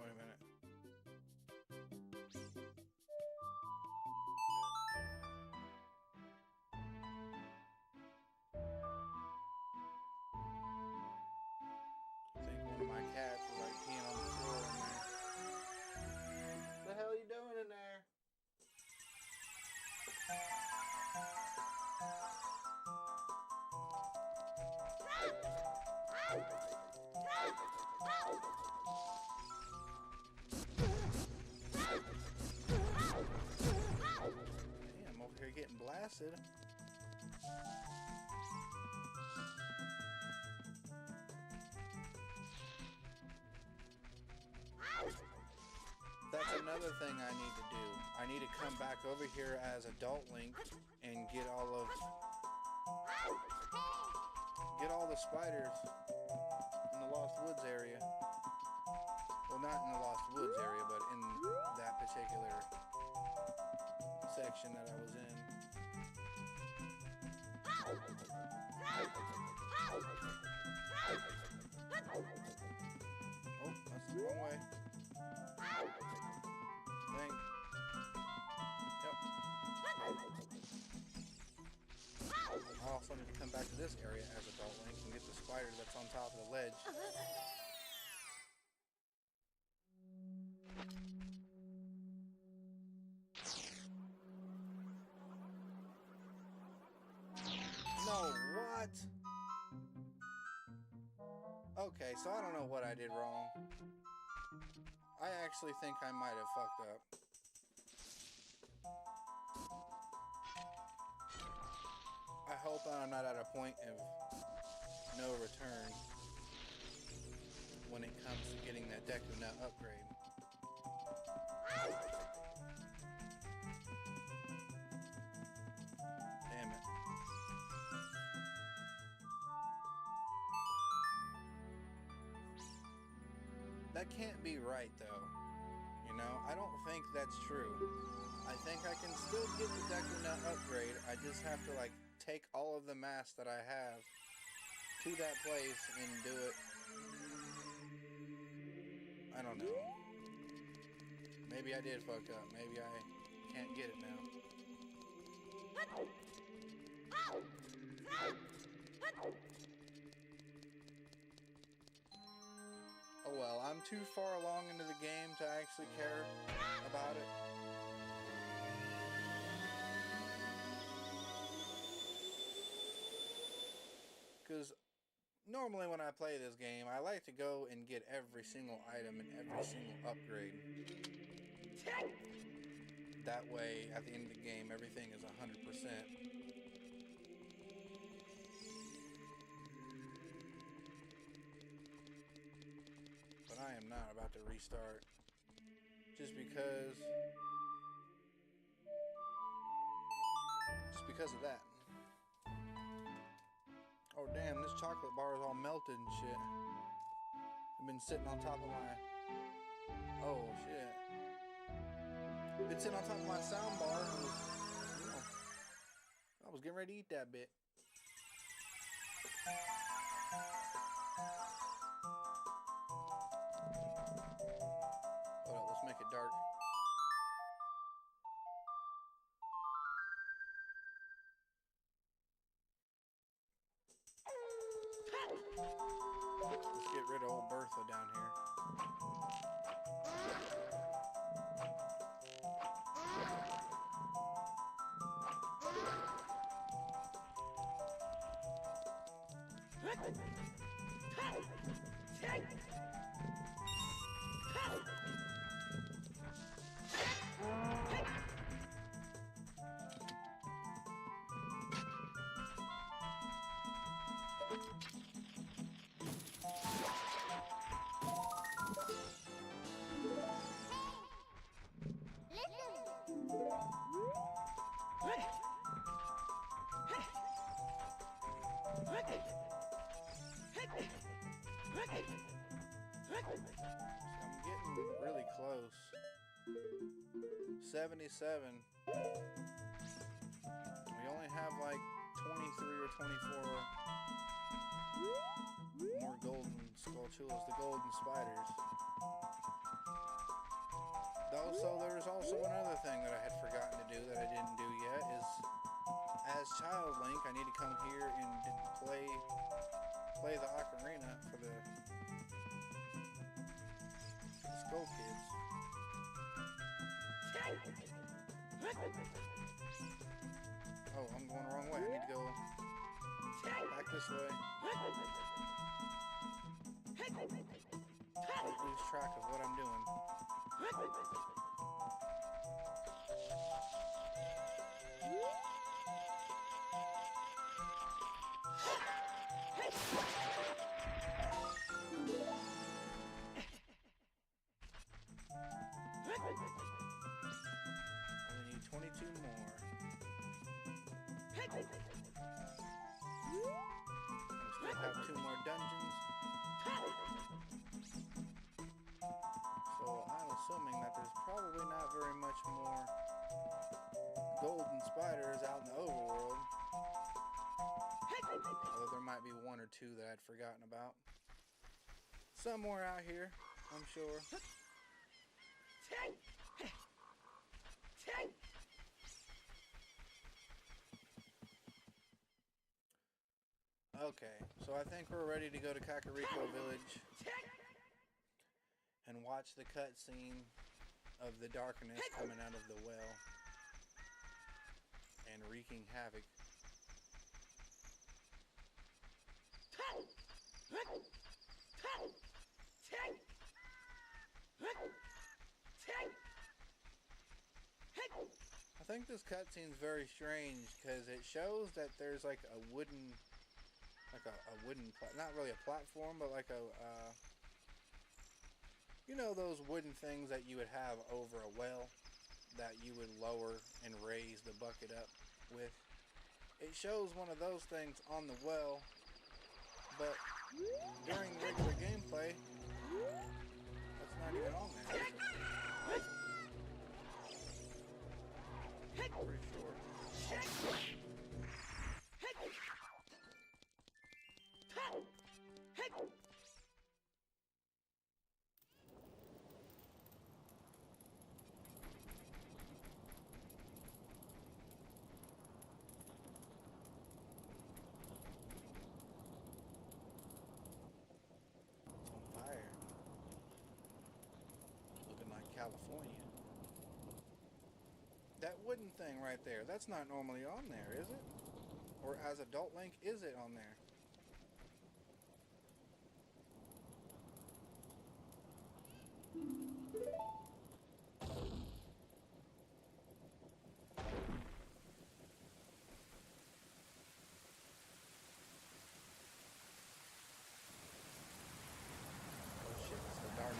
Wait a minute. I think one of my cats was like peeing on the floor in there. What the hell are you doing in there? Damn, over here getting blasted. That's another thing I need to do. I need to come back over here as Adult Link and get all the spiders in the Lost Woods area. Well, not in the Lost Woods area, but in that particular section that I was in. Oh, that's the wrong way. Thing. Yep. I also need to come back to this area as Adult Link and get the spider that's on top of the ledge. No, what? Okay, so I don't know what I did wrong. I actually think I might have fucked up. I hope I'm not at a point of no return when it comes to getting that Deku Nut upgrade. Damn it. That can't be right, though. You know, I don't think that's true. I think I can still get the Deku Nut upgrade. I just have to, like, take all of the masks that I have to that place and do it. I don't know. Maybe I did fuck up. Maybe I can't get it now. Oh well, I'm too far along into the game to actually care about it. Because normally when I play this game, I like to go and get every single item and every single upgrade. That way, at the end of the game, everything is 100%. But I am not about to restart. Just because of that. Oh damn, this chocolate bar is all melted and shit. I've been sitting on top of my... Oh shit. Been sitting on top of my sound bar and was, you know, I was getting ready to eat that bit. Hold up, let's make it dark. Let's get rid of old Bertha down here. I'm getting really close. 77. We only have like 23 or 24 more golden skulltulas, the golden spiders. So there's also another thing that I had forgotten to do that I didn't do yet is, as Child Link, I need to come here and play the Ocarina for the Skull Kids. Oh, I'm going the wrong way. I need to go back this way. Don't lose track of what I'm doing. I need 22 more. We still have 2 more dungeons. So I'm assuming that there's probably not very much more golden spiders out in the overworld. Although there might be 1 or 2 that I'd forgotten about. Somewhere out here, I'm sure. Okay, so I think we're ready to go to Kakariko Village and watch the cutscene of the darkness coming out of the well and wreaking havoc. I think this cutscene's very strange because it shows that there's like a wooden, not really a platform, but like a, you know those wooden things that you would have over a well that you would lower and raise the bucket up with. It shows one of those things on the well, but during regular gameplay, that's not even on there. Pretty sure. It's on fire. Looking like California. That wooden thing right there, that's not normally on there, is it? Or as Adult Link, is it on there? Oh shit, it's the dark.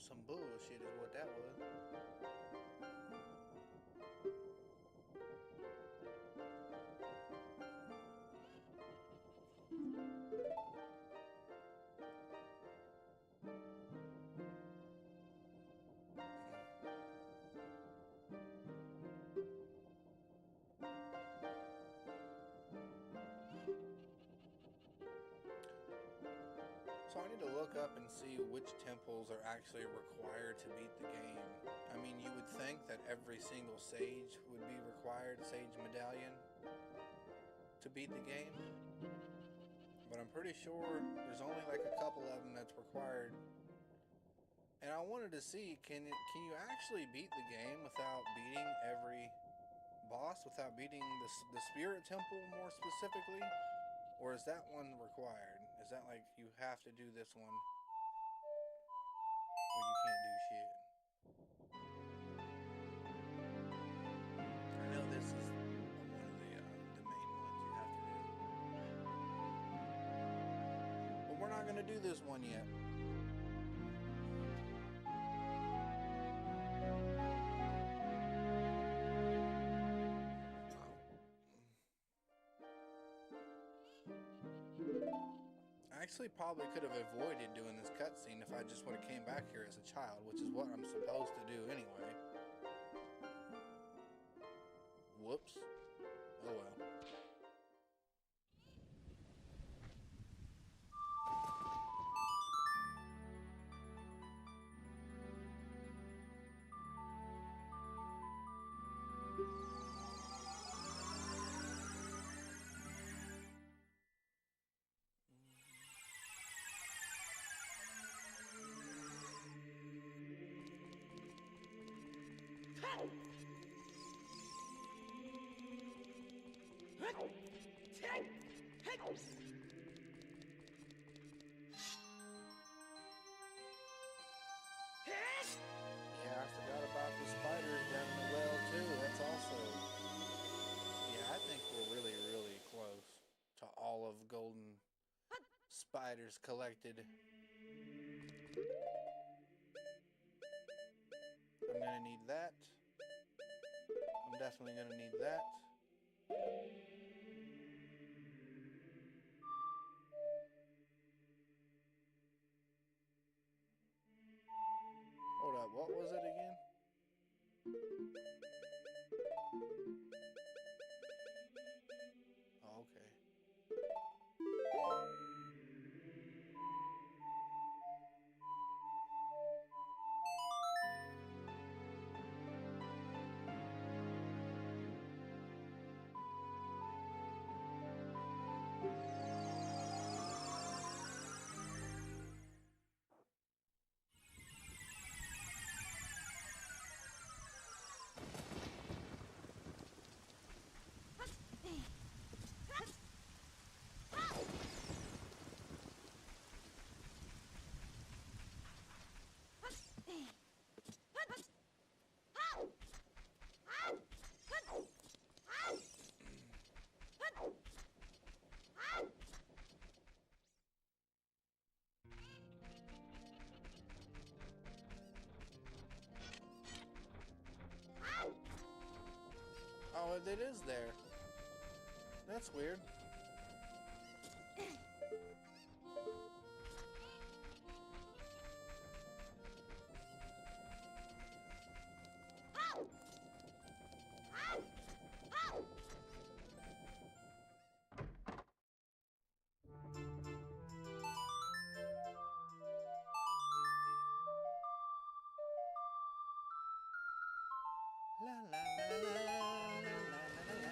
Some bullshit is what that was. So I need to look up and see which temples are actually required to beat the game. I mean, you would think that every single sage would be required, sage medallion, to beat the game. But I'm pretty sure there's only like a couple of them that's required. And I wanted to see, can you actually beat the game without beating every boss, without beating the spirit temple more specifically? Or is that one required? Is that like you have to do this one or you can't do shit? I know this is one of the main ones you have to do. But we're not going to do this one yet. I actually probably could have avoided doing this cutscene if I just would have came back here as a child, which is what I'm supposed to do anyway. Whoops. Oh well. Yeah, I forgot about the spiders down in the well too. That's also... Yeah, I think we're really, really close to all of golden spiders collected. I'm gonna need that. I'm definitely gonna need that. Hold up, what was it again? Oh, okay. Oh, it is there. That's weird. La la la la la la la la.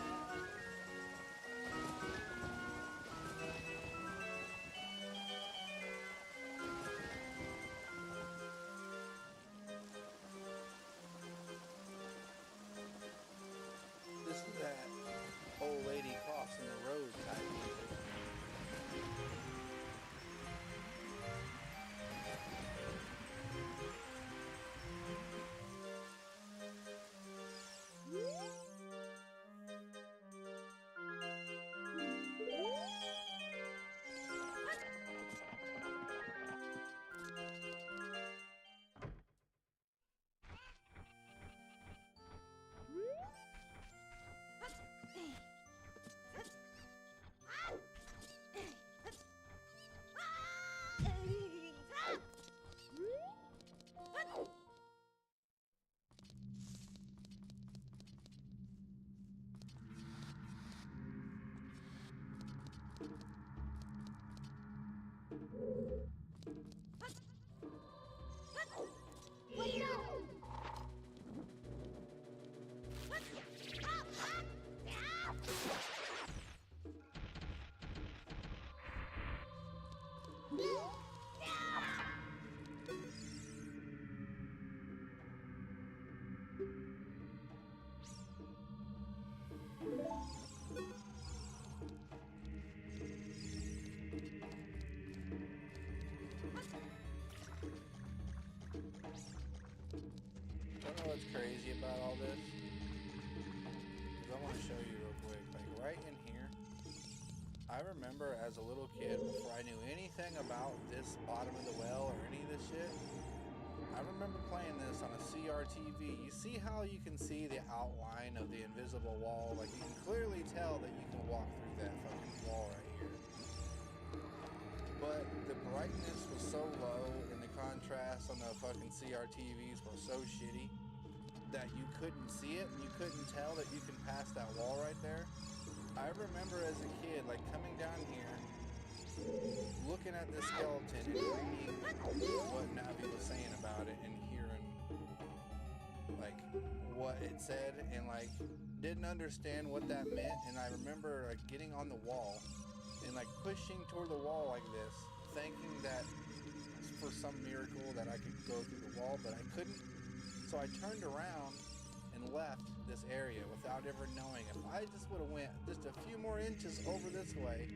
know what's crazy about all this? Because I want to show you real quick. Like right in here, I remember as a little kid, before I knew anything about this bottom of the well or any of this shit, I remember playing this on a CRTV. You see how you can see the outline of the invisible wall? Like you can clearly tell that you can walk through that fucking wall right here. But the brightness was so low and the contrast on the fucking CRTVs were so shitty that you couldn't see it and you couldn't tell that you can pass that wall right there. I remember as a kid, like coming down here, looking at this skeleton and reading what Navi was saying about it and hearing like what it said and like didn't understand what that meant. And I remember like getting on the wall and like pushing toward the wall like this, thinking that for some miracle that I could go through the wall, but I couldn't. So I turned around and left this area without ever knowing. If I just would have went just a few more inches over this way,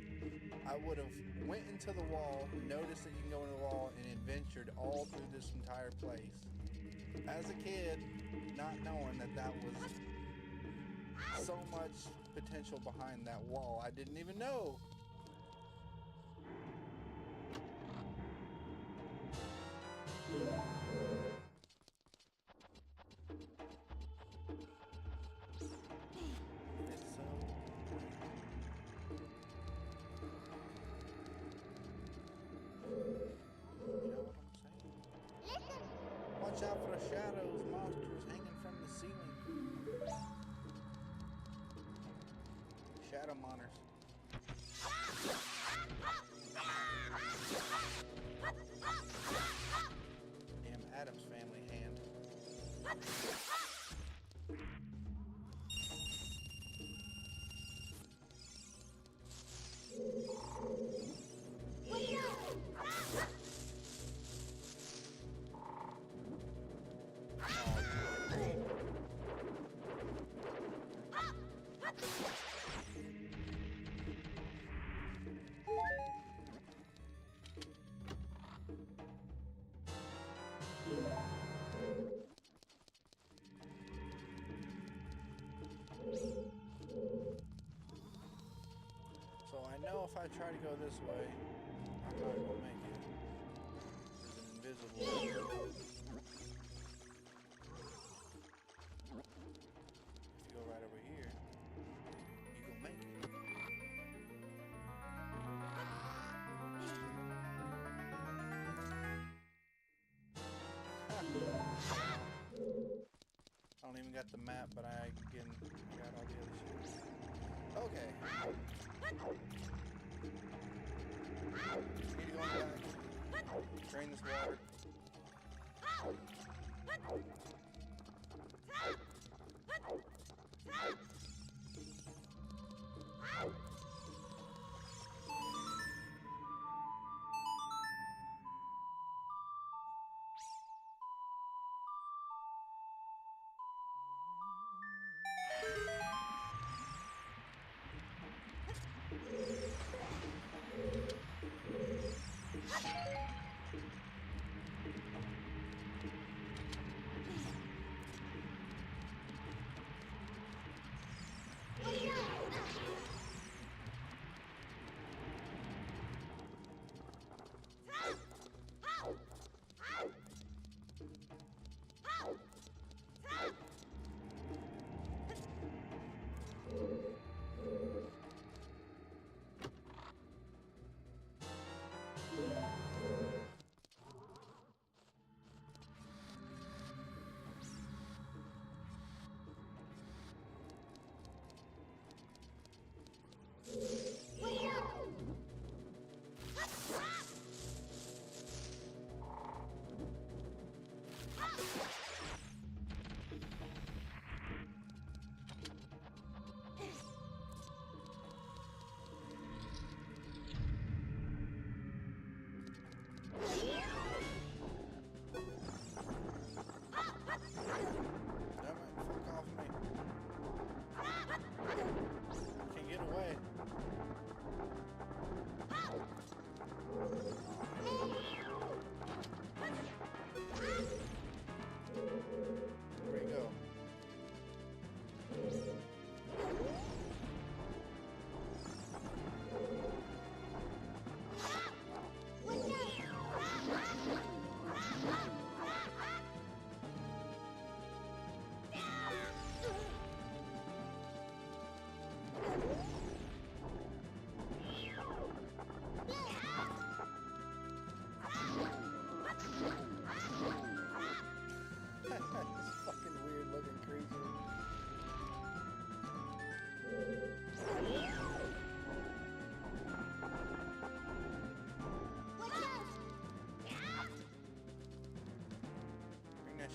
I would have went into the wall, noticed that you can go into the wall, and adventured all through this entire place. As a kid, not knowing that that was so much potential behind that wall, I didn't even know. Watch out for the shadows, monsters hanging from the ceiling. Shadow monsters. Damn Addams Family hand. So I know if I try to go this way, I'm not going to make it. There's an invisible wall. If you go right over here, you going to make it. I don't even got the map, but I got all the other shit. Okay. Need to go in back. Drain this water.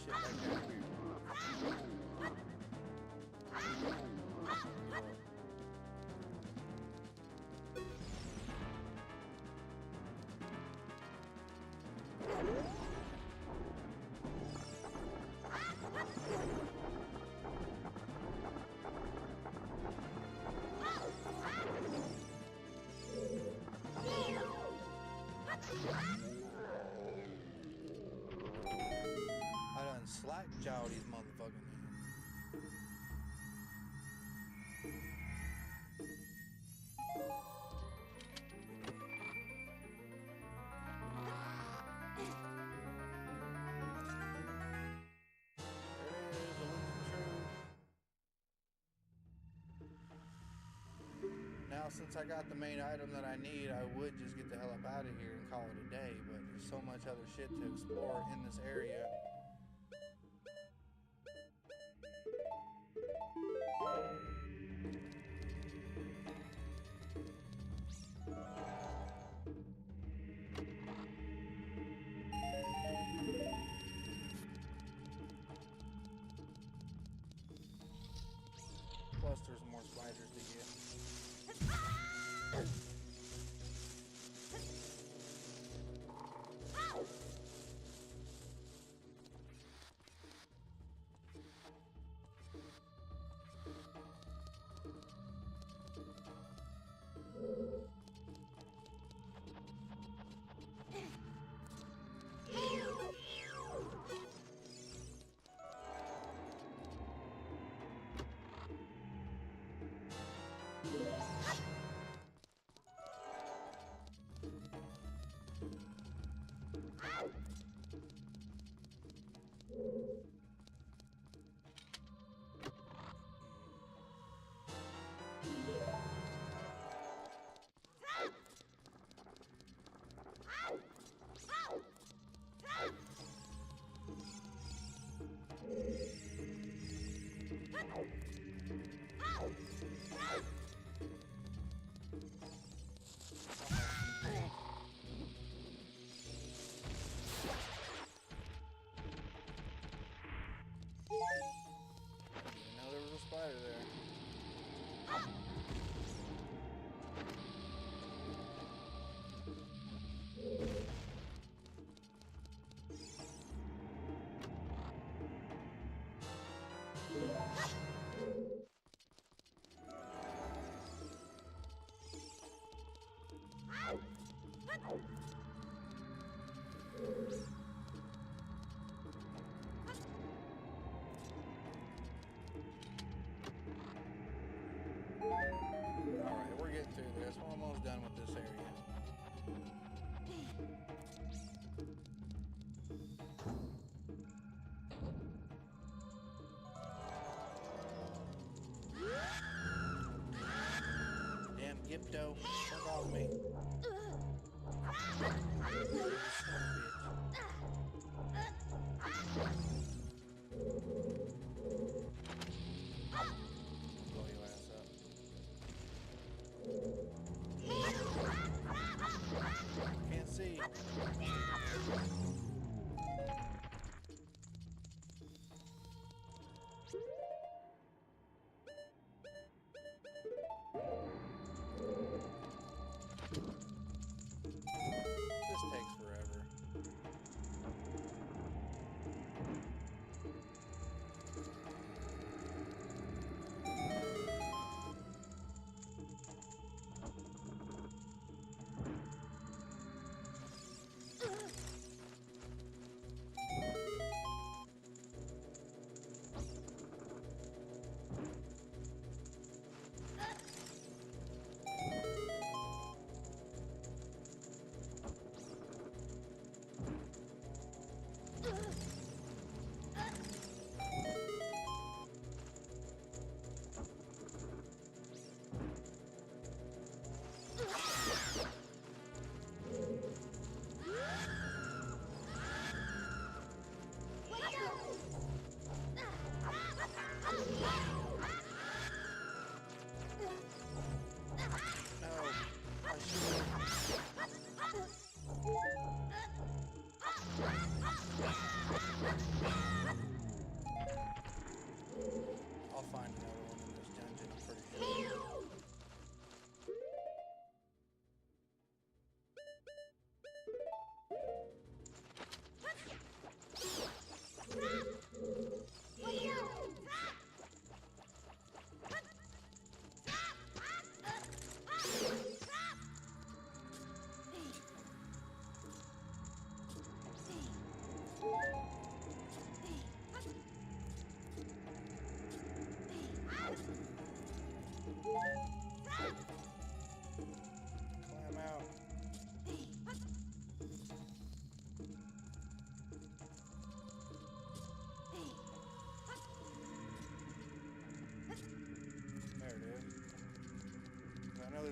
shit back down here. I done slack jaw these motherfucking men. Now, since I got the main item that I need, I would just get the hell up out of here and call it a day, but there's so much other shit to explore in this area. Plus, there's more spiders to get. Spider there. Alright, we're getting through this. We're almost done with this area. Damn Gipto, fuck off me. Blow your ass up. Can't see. This takes forever.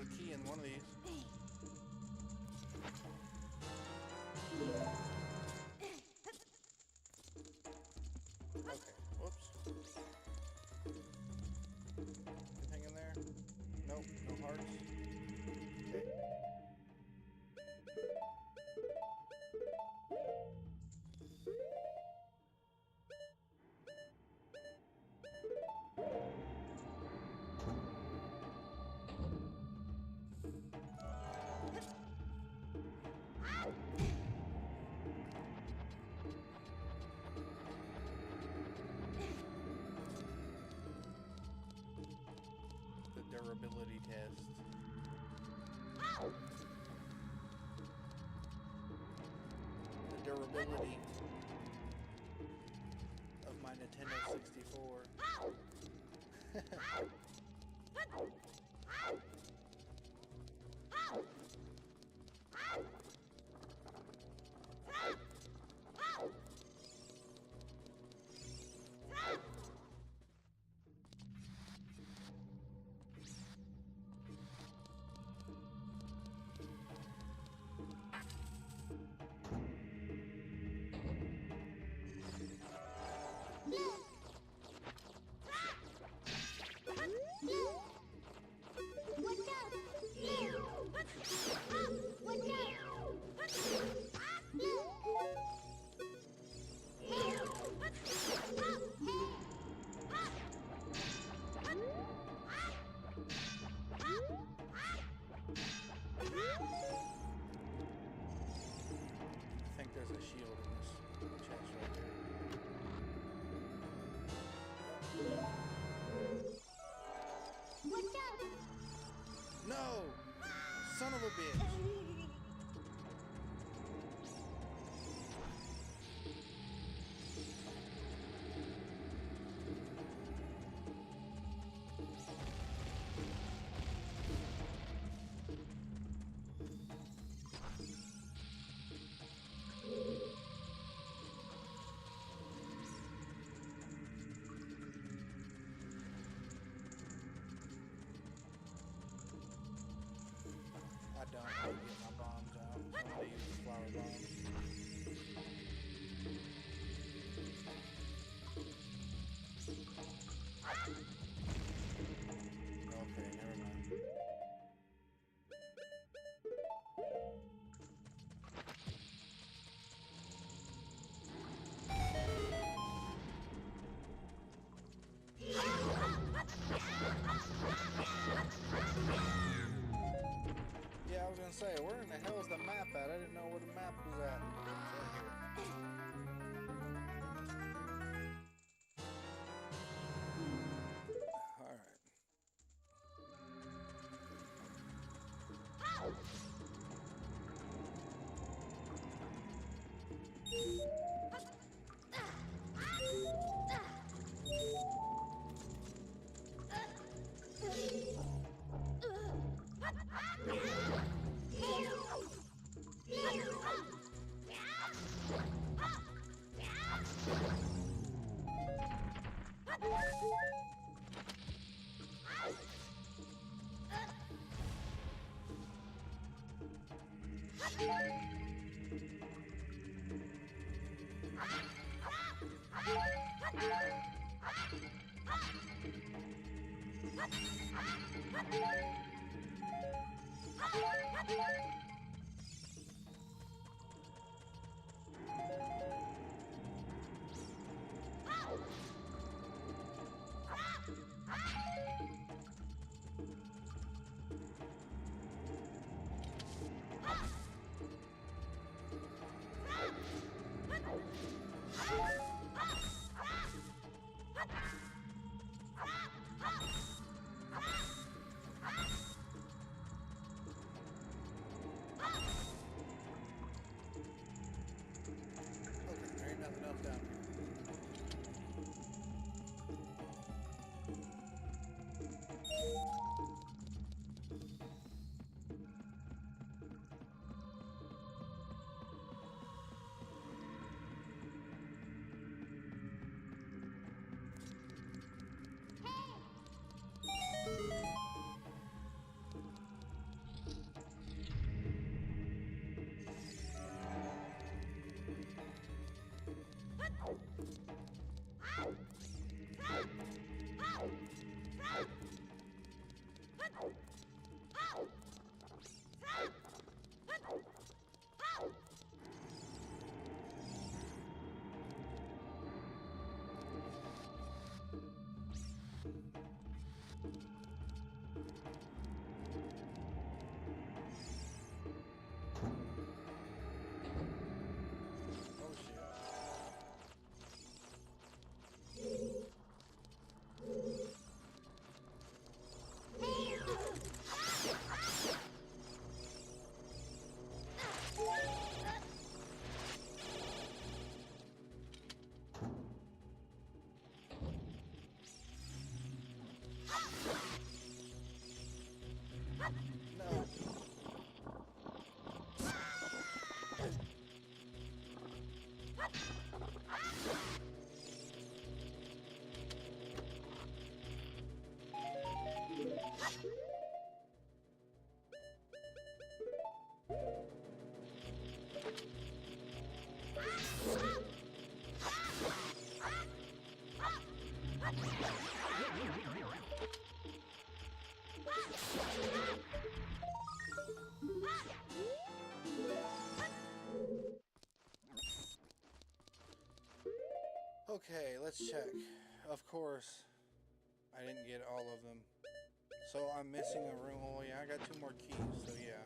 a key in one of these. Okay, whoops. Anything in there? Nope, no hearts. Okay. The durability test. The durability of my Nintendo 64. I think there's a shield in this chest right there. Watch out! No! Son of a bitch! I don't want to get my bombs out. I'm going to use the flower bombs. Okay, never mind. Yeah, I was gonna say, where in the hell is the map at? I didn't know where the map was at. It's right here. Alright. No. Okay, let's check. Of course, I didn't get all of them. So I'm missing a room. Oh yeah, I got 2 more keys, so yeah.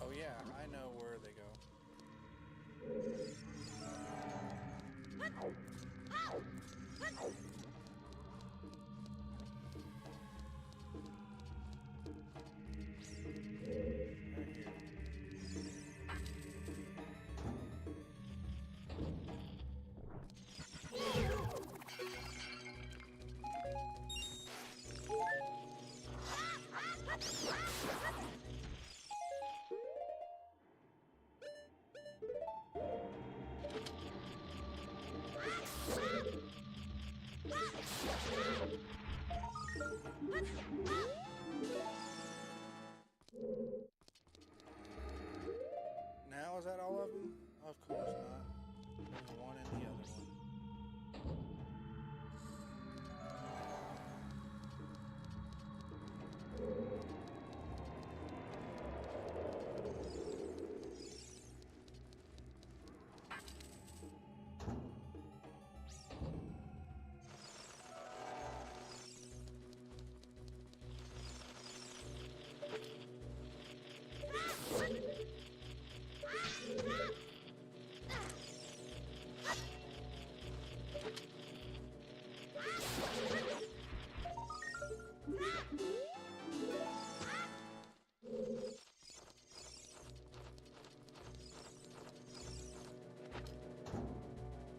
Oh yeah, I know where they go. Right here. Now is that all of them? Of course not. There's one in the other one.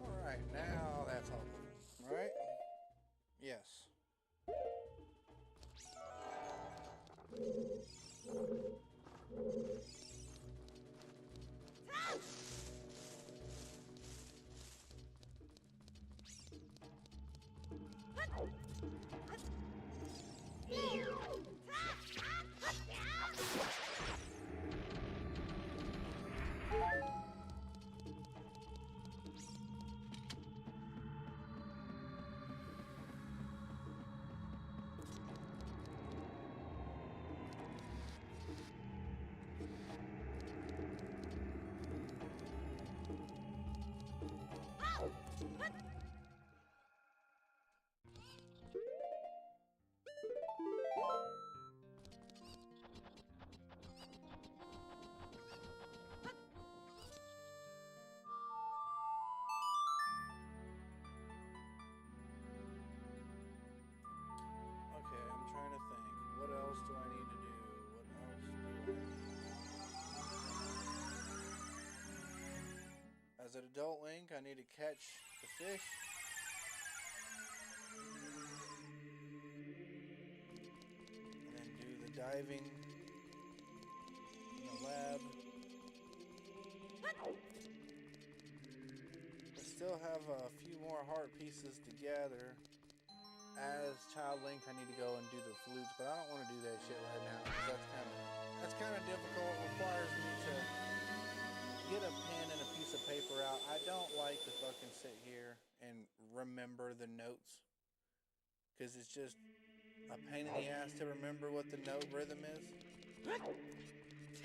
Alright, now that's all of them, right? Yes. Okay, I'm trying to think. What else do I need to do? What else do I need? As an adult Link, I need to catch the fish. And then do the diving in the lab. I still have a few more heart pieces to gather. As Child Link, I need to go and do the flutes, but I don't want to do that shit right now because that's kind of difficult. It requires me to get a pen and a piece of paper out. I don't like to fucking sit here and remember the notes because it's just a pain in the ass to remember what the note rhythm is.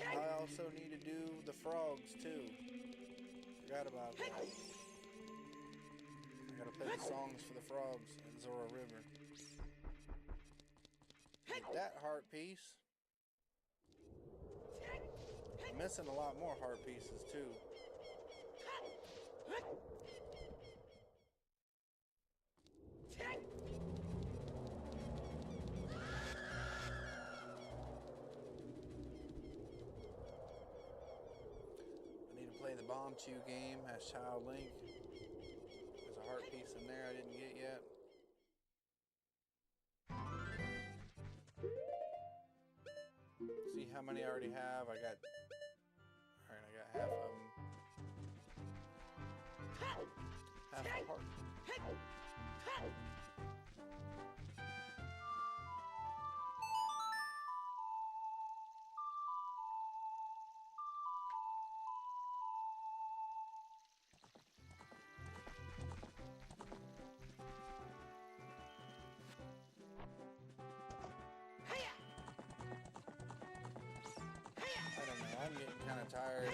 I also need to do the frogs too. Forgot about that. I gotta play the songs for the frogs at Zora River. Get that heart piece. missing a lot more heart pieces too. I need to play the Bomb Chew game as Child Link. There's a heart piece in there I didn't get yet. See how many I already have. Alright, I got half of them. Half a heart. I'm getting kind of tired.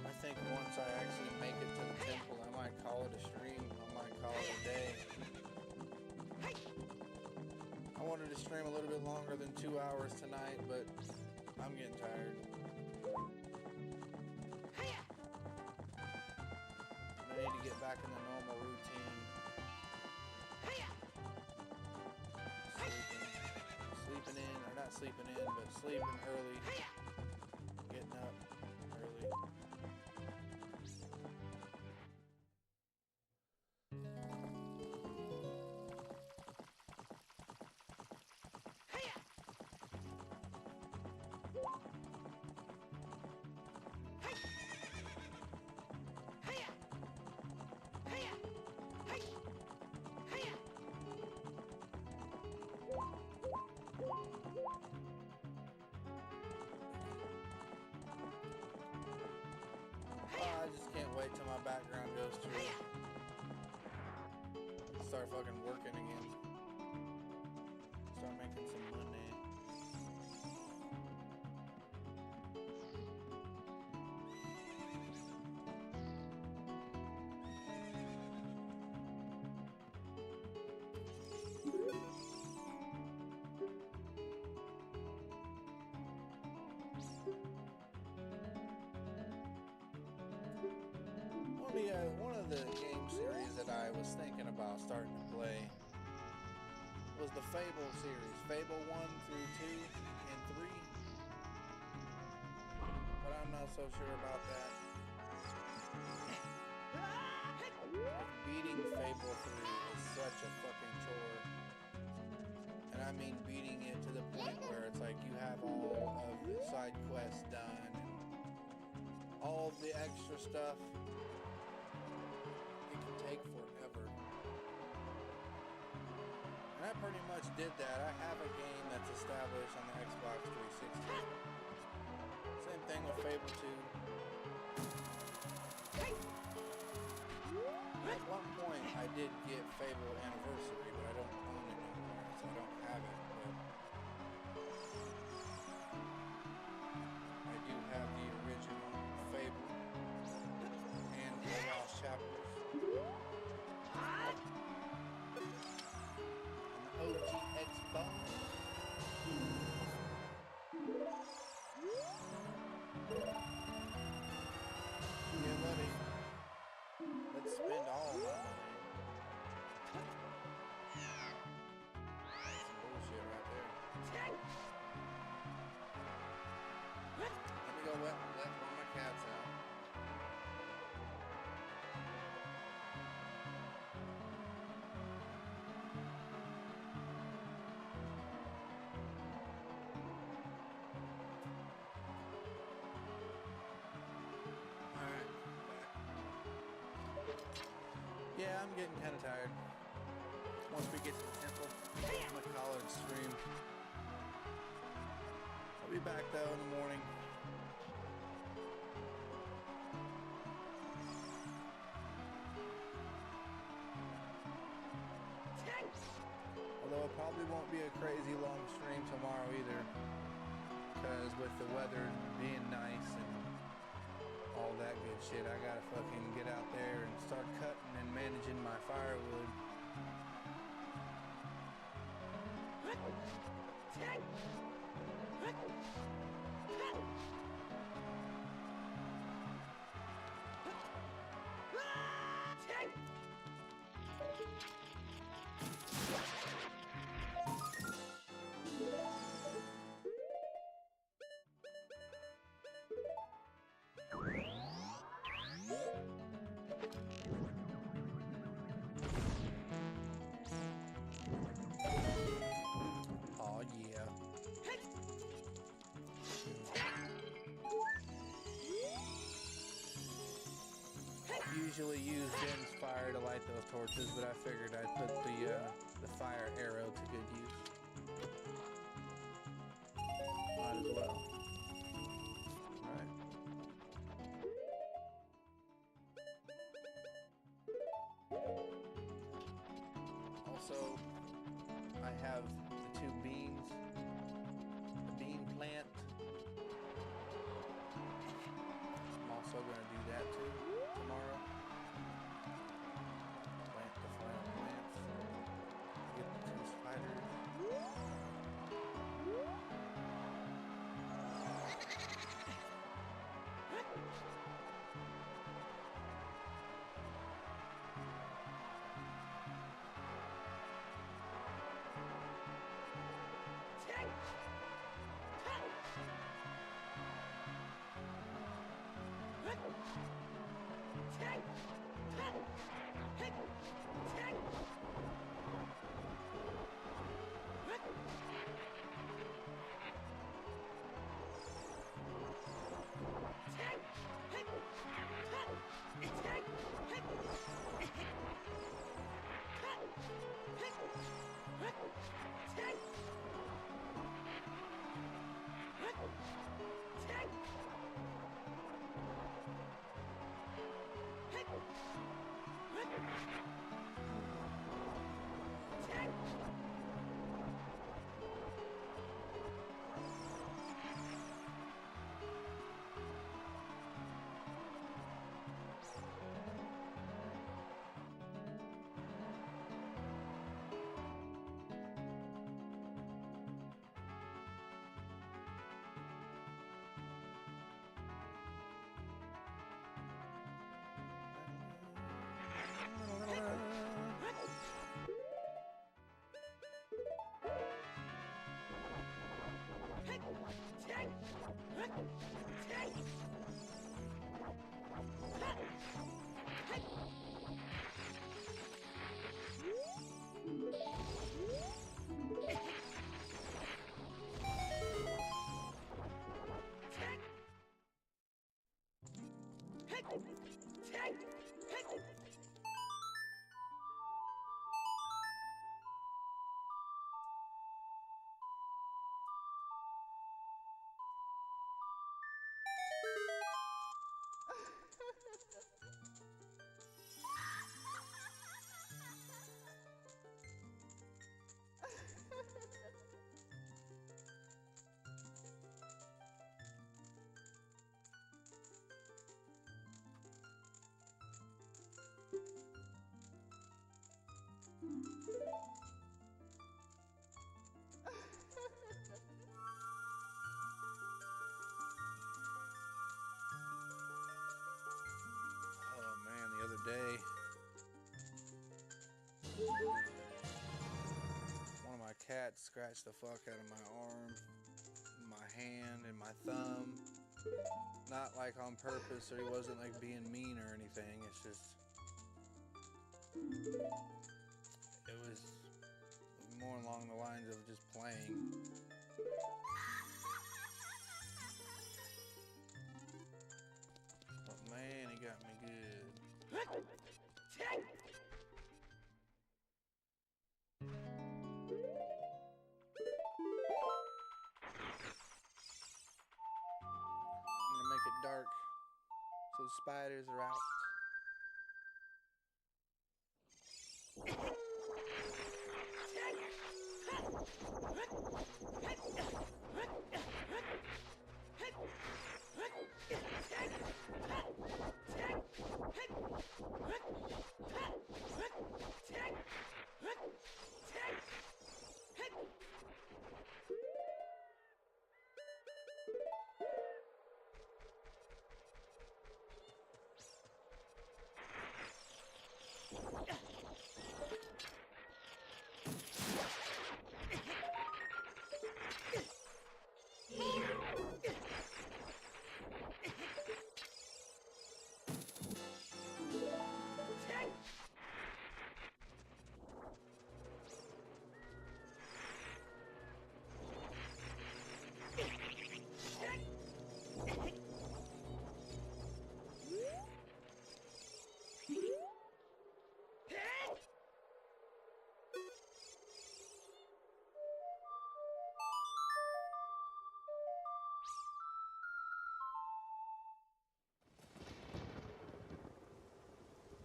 I think once I actually make it to the temple, I might call it a stream. I might call it a day. I wanted to stream a little bit longer than 2 hours tonight, but I'm getting tired. And I need to get back in the normal routine. Sleeping in, or not sleeping in, but sleeping early. Getting up early. I just can't wait till my background goes through. Start fucking working again. Start making some money. One of the game series that I was thinking about starting to play was the Fable series. Fable 1 through 2 and 3. But I'm not so sure about that. Beating Fable 3 is such a fucking chore. And I mean beating it to the point where it's like you have all of the side quests done and all of the extra stuff. Take forever. And I pretty much did that. I have a game that's established on the Xbox 360. Same thing with Fable 2. At one point I did get Fable Anniversary, but I don't own it anymore, so I don't have it. But I do have the original Fable and the Lost Chapters. OGX Bone. Yeah, buddy. Let's spend all my money. That's some bullshit right there. Let me go let one of my cats out. Yeah, I'm getting kind of tired. Once we get to the temple, I'm gonna call it a stream. I'll be back though in the morning. Although it probably won't be a crazy long stream tomorrow either, because with the weather being nice and all that good shit, I gotta fucking get out there and start cutting and managing my firewood. usually use Jen's fire to light those torches, but I figured I'd put the fire arrow to good use. Might as well. Right. Also, I have the 2 beans, the bean plant. I'm also going to do that too tomorrow. Plant the plant plants. Get the 2 spiders. Day. One of my cats scratched the fuck out of my arm, my hand, and my thumb. Not like on purpose, or he wasn't like being mean or anything. It's just, it was more along the lines of just playing. But man, he got me good. I'm gonna make it dark so the spiders are out.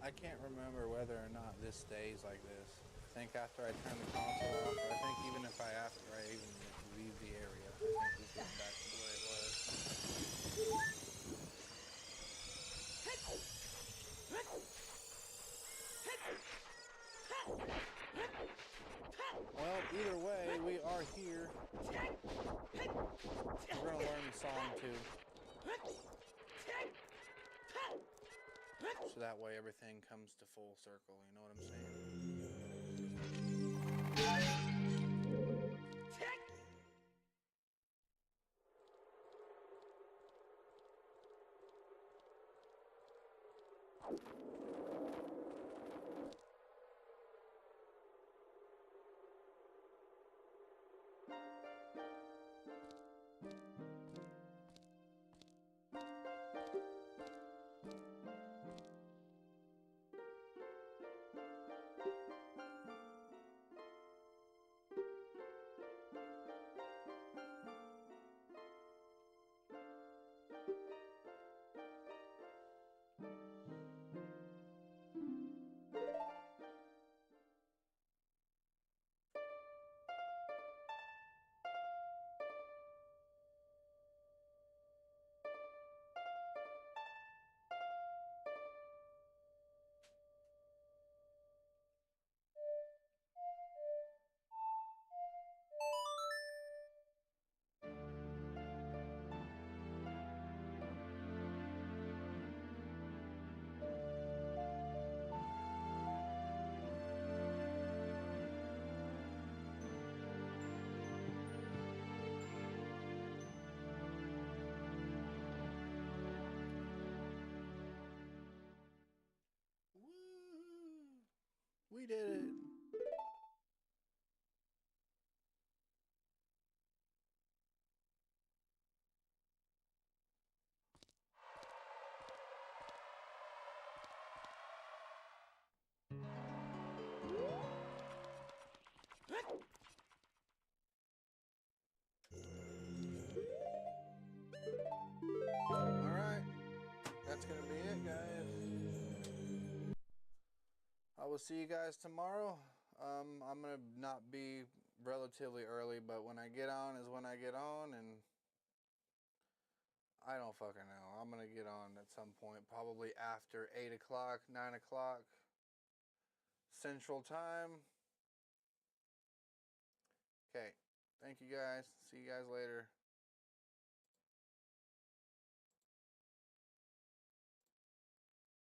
I can't remember whether or not this stays like this. I think after I turn the console off, or I think even if after I even leave the area, I think this goes back to the way it was. Well, either way, we are here. We're gonna learn the song too. So that way everything comes to full circle, you know what I'm saying? Woo! We did it. Alright, that's gonna be it, guys. I will see you guys tomorrow. I'm gonna not be relatively early, but when I get on is when I get on, and I don't fucking know. I'm gonna get on at some point, probably after 8 o'clock, 9 o'clock Central Time. Okay, thank you guys. See you guys later.